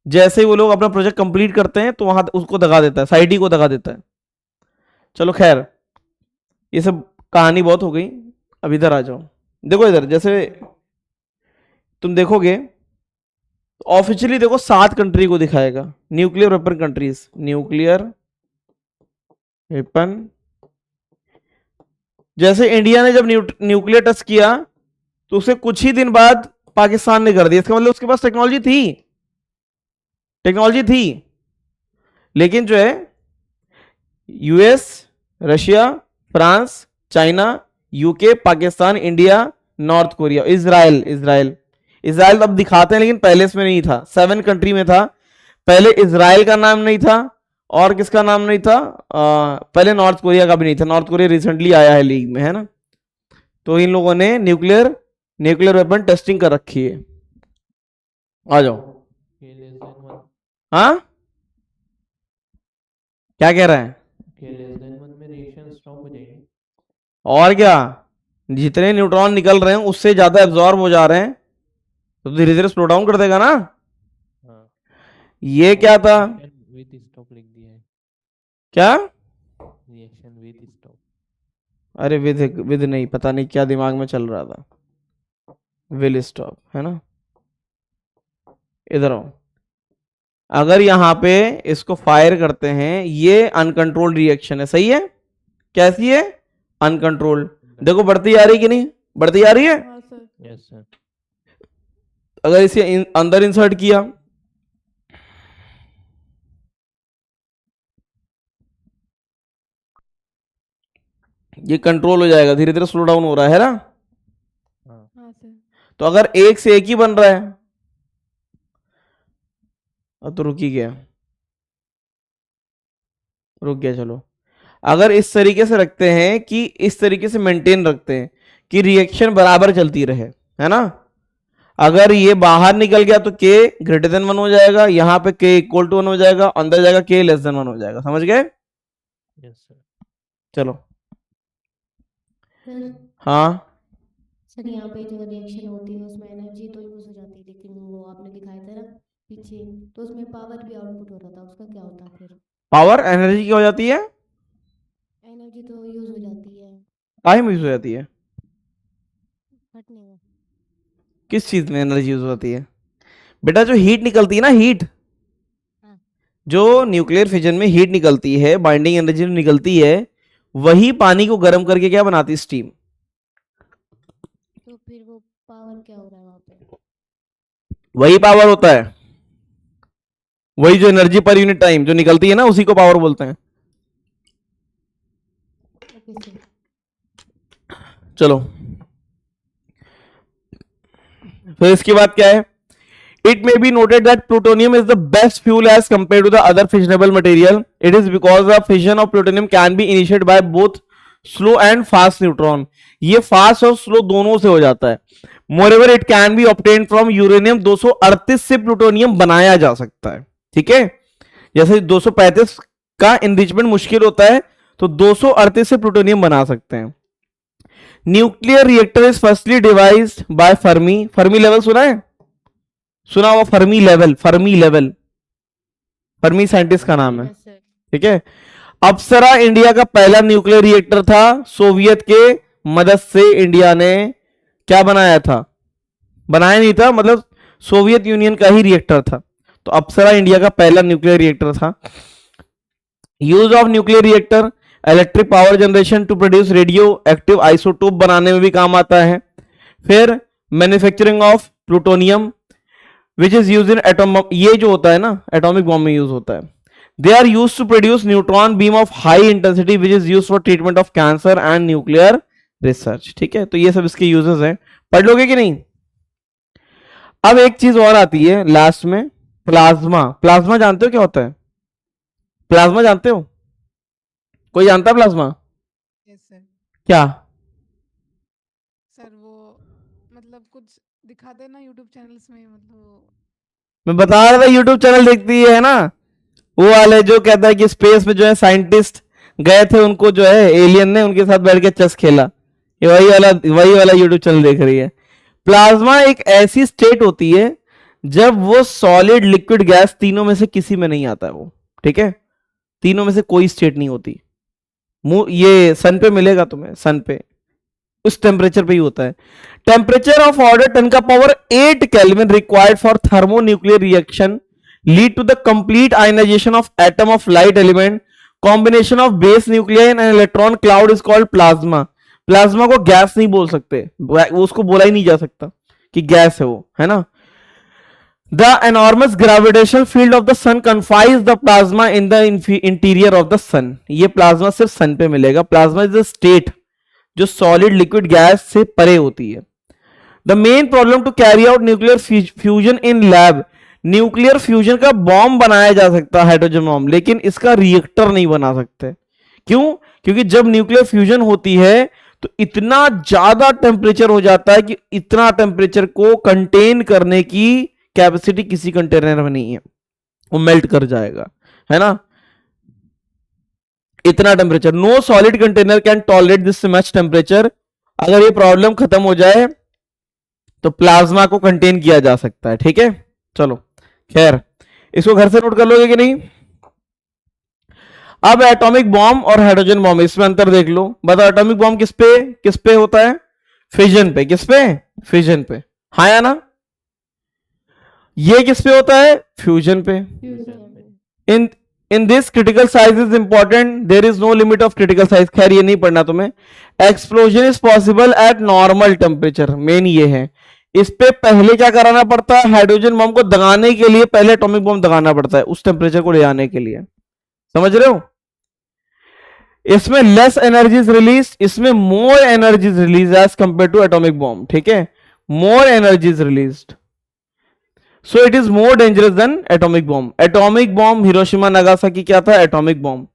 जैसे ही वो लोग अपना प्रोजेक्ट कंप्लीट करते हैं तो वहां उसको दगा देता है, साइड को दगा देता है। चलो खैर, ये सब कहानी बहुत हो गई, अब इधर आ जाओ। देखो इधर, जैसे तुम देखोगे ऑफिशियली देखो 7 कंट्री को दिखाएगा, nuclear weapon countries, nuclear weapon. जैसे इंडिया ने जब न्यूक्लियर टेस्ट किया तो उसे कुछ ही दिन बाद पाकिस्तान ने कर दिया, इसका मतलब उसके पास टेक्नोलॉजी थी, लेकिन जो है US, Russia, France, China, UK, Pakistan, India, north Korea, Israel अब दिखाते हैं, लेकिन पहले इसमें नहीं था, 7 कंट्री में था। पहले इजराइल का नाम नहीं था, और किसका नाम नहीं था, पहले नॉर्थ कोरिया का भी नहीं था। नॉर्थ कोरिया रिसेंटली आया है लीग में, है ना। तो इन लोगों ने न्यूक्लियर वेपन टेस्टिंग कर रखी है। आ जाओ। के लेस देन 1, हाँ, क्या कह रहा है? के लेस देन 1 में रिएक्शन स्टॉप हो जाएगी। और क्या, जितने न्यूट्रॉन निकल रहे हैं उससे ज्यादा एब्जॉर्ब हो जा रहे हैं, तो धीरे धीरे स्लो डाउन कर देगा ना। हाँ, ये क्या था, रिएक्शन विद स्टॉप लिख दिया है, क्या? Reaction with stop. अरे विद नहीं, पता नहीं क्या दिमाग में चल रहा था, विल स्टॉप है ना। इधर आओ, अगर यहां पे इसको फायर करते हैं, ये अनकंट्रोल्ड रिएक्शन है, सही है? कैसी है? अनकंट्रोल्ड। देखो बढ़ती जा रही कि नहीं, बढ़ती जा रही है। हाँ सर। Yes sir. अगर इसे अंदर इंसर्ट किया, ये कंट्रोल हो जाएगा, धीरे धीरे स्लो डाउन हो रहा है ना। हाँ सर। तो अगर एक से एक ही बन रहा है, अब तो रुक ही गया, रुक गया। चलो, अगर इस तरीके से रखते हैं कि इस तरीके से मेंटेन रखते हैं कि रिएक्शन बराबर चलती रहे, है ना। अगर ये बाहर निकल गया तो के ग्रेटर देन 1 हो जाएगा, यहां पे के इक्वल टू 1 हो जाएगा, अंदर जाएगा के लेस देन 1 हो जाएगा, समझ गए? Yes sir. चलो, सर हाँ सर यहाँ पे जो रिएक्शन होती है उसमें एनर्जी तो यूज हो जाती है, लेकिन वो आपने दिखाया था ना पीछे, तो उसमें पावर भी आउटपुट हो रहा था, उसका क्या होता फिर? पावर एनर्जी क्या हो जाती है, एनर्जी तो यूज हो जाती है टाइम यूज हो जाती है। फटने में। किस चीज में एनर्जी यूज होती है बेटा? जो हीट निकलती है ना, हीट, हाँ। जो न्यूक्लियर फिजन में हीट निकलती है, बाइंडिंग एनर्जी निकलती है, वही पानी को गर्म करके क्या बनाती है, स्टीम। तो फिर वो पावर क्या हो रहा है वहाँ पे? वही पावर होता है, वही जो एनर्जी पर यूनिट टाइम जो निकलती है ना, उसी को पावर बोलते हैं। Okay sir. चलो, फिर इसके बाद क्या है? It may be noted that plutonium is the best fuel as compared to the other fissionable material. It is because the fission of plutonium can be initiated by both slow and fast neutron. ये fast और slow दोनों से हो जाता है। Moreover, it can be obtained from uranium 238 से plutonium बनाया जा सकता है, ठीक है। जैसे 235 का इनरिचमेंट मुश्किल होता है, तो 238 से प्लूटोनियम बना सकते हैं। Nuclear reactor is firstly devised by Fermi. Fermi level सुना है? सुना हुआ फर्मी लेवल, फर्मी साइंटिस्ट का नाम है, यस सर। ठीक है। अप्सरा इंडिया का पहला न्यूक्लियर रिएक्टर था, सोवियत के मदद से इंडिया ने क्या बनाया था, बनाया नहीं था, मतलब सोवियत यूनियन का ही रिएक्टर था। तो अप्सरा इंडिया का पहला न्यूक्लियर रिएक्टर था। Use of nuclear reactor, electric power generation to produce radioactive isotope बनाने में भी काम आता है। फिर manufacturing of plutonium which is use in atom, ये जो होता है ना एटॉमिक बॉम्ब में यूज होता है। They are use to produce neutron beam of high intensity which is use for treatment of cancer and nuclear research, ठीक है। तो ये सब इसके यूजेस हैं, पढ़ लोगे कि नहीं? अब एक चीज और आती है लास्ट में, प्लाज्मा। प्लाज्मा जानते हो क्या होता है? प्लाज्मा जानते हो? कोई जानता है प्लाज्मा यस सर। क्या? सर वो मतलब कुछ दिखाते हैं ना यूट्यूब चैनल्स में, मतलब मैं बता रहा था यूट्यूब चैनल देखती है ना, वो वाले जो कहता है कि स्पेस में जो है साइंटिस्ट गए थे, उनको जो है एलियन ने उनके साथ बैठ के चेस खेला, ये वही वाला यूट्यूब चैनल देख रही है। प्लाज्मा एक ऐसी स्टेट होती है जब वो सॉलिड लिक्विड गैस तीनों में से किसी में नहीं आता है वो, ठीक है, तीनों में से कोई स्टेट नहीं होती। ये सन पे मिलेगा तुम्हें, सन पे उस टेम्परेचर पे ही होता है। टेम्परेचर ऑफ ऑर्डर 10 का power 8 kelvin required for thermonuclear reaction lead to the complete ionization of atom of light element, combination of base nuclear and electron cloud is called plasma. Plasma को gas नहीं बोल सकते, उसको बोला ही नहीं जा सकता कि गैस है वो, है ना। The enormous gravitational field of the sun confines the plasma in the interior of the sun। ये प्लाज्मा सिर्फ सन पे मिलेगा। प्लाज्मा इज द स्टेट जो सॉलिड लिक्विड गैस से परे होती है। The main problem to carry out nuclear fusion in lab, nuclear fusion का बॉम्ब बनाया जा सकता है, हाइड्रोजन बॉम्ब, लेकिन इसका रिएक्टर नहीं बना सकते। क्यों? क्योंकि जब न्यूक्लियर फ्यूजन होती है तो इतना ज्यादा टेम्परेचर हो जाता है कि इतना टेम्परेचर को कंटेन करने की कैपेसिटी किसी कंटेनर में नहीं है, वो मेल्ट कर जाएगा, है ना। इतना temperature, no solid container can tolerate this much temperature. अगर ये प्रॉब्लम खत्म हो जाए तो प्लाज्मा को कंटेन किया जा सकता है, ठीक है। चलो खैर, इसको घर से नोट कर लोगे कि नहीं। अब एटॉमिक बॉम्ब और हाइड्रोजन बॉम्ब, इसमें अंतर देख लो। बताओ एटॉमिक बॉम्ब किस पे होता है? फिजन पे। किस पे? फिजन पे, हाँ या ना। ये किस पे होता है? फ्यूजन पे। In this critical size is important, there is no limit of critical size. खैर ये नहीं पढ़ना तुम्हें। Explosion is possible at normal temperature, main ये है। इस पे पहले क्या कराना पड़ता है? हाइड्रोजन बॉम्ब को दगाने के लिए पहले एटॉमिक बॉम्ब दगाना पड़ता है, उस टेम्परेचर को ले आने के लिए। समझ रहे हो? इसमें लेस एनर्जी रिलीज, इसमें more energy release as compare to atomic bomb, ठीक है। More energy released, so it is more dangerous than atomic bomb. Atomic bomb, Hiroshima Nagasaki क्या था? Atomic bomb.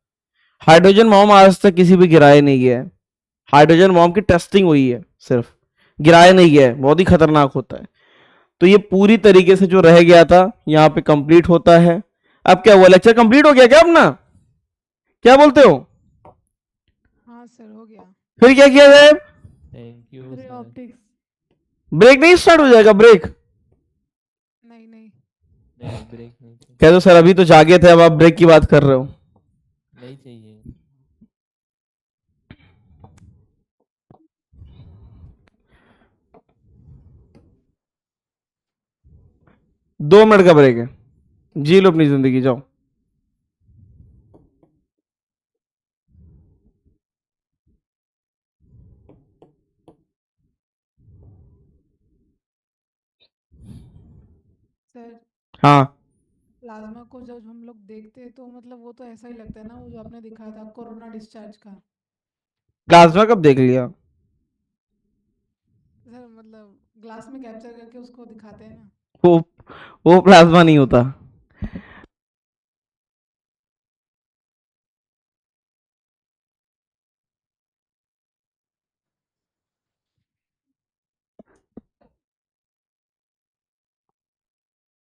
हाइड्रोजन बॉम्ब आज तक किसी भी गिराए नहीं गया है। हाइड्रोजन बॉम्ब की टेस्टिंग हुई है सिर्फ, गिराया नहीं गया है, बहुत ही खतरनाक होता है। तो ये पूरी तरीके से जो रह गया था यहां पे कंप्लीट होता है। अब क्या हुआ? लेक्चर कंप्लीट हो गया क्या अपना? क्या बोलते हो? हाँ सर, हो गया। फिर क्या किया जाए? थैंक यू अरे सर। ऑप्टिक्स ब्रेक नहीं स्टार्ट हो जाएगा? ब्रेक नहीं नहीं, नहीं ब्रेक नहीं चाहिए, कह दो सर, अभी तो जागे थे, अब आप ब्रेक की बात कर रहे हो। नहीं चाहिए। 2 मिनट का ब्रेक है, जी लो अपनी जिंदगी, जाओ। सर हाँ, प्लाज्मा को जब हम लोग देखते हैं तो मतलब वो तो ऐसा ही लगता है ना, वो जो आपने दिखाया था कोरोना डिस्चार्ज का। प्लाज्मा कब देख लिया? सर मतलब ग्लास में कैप्चर करके उसको दिखाते हैं ना। वो प्लाज्मा नहीं होता।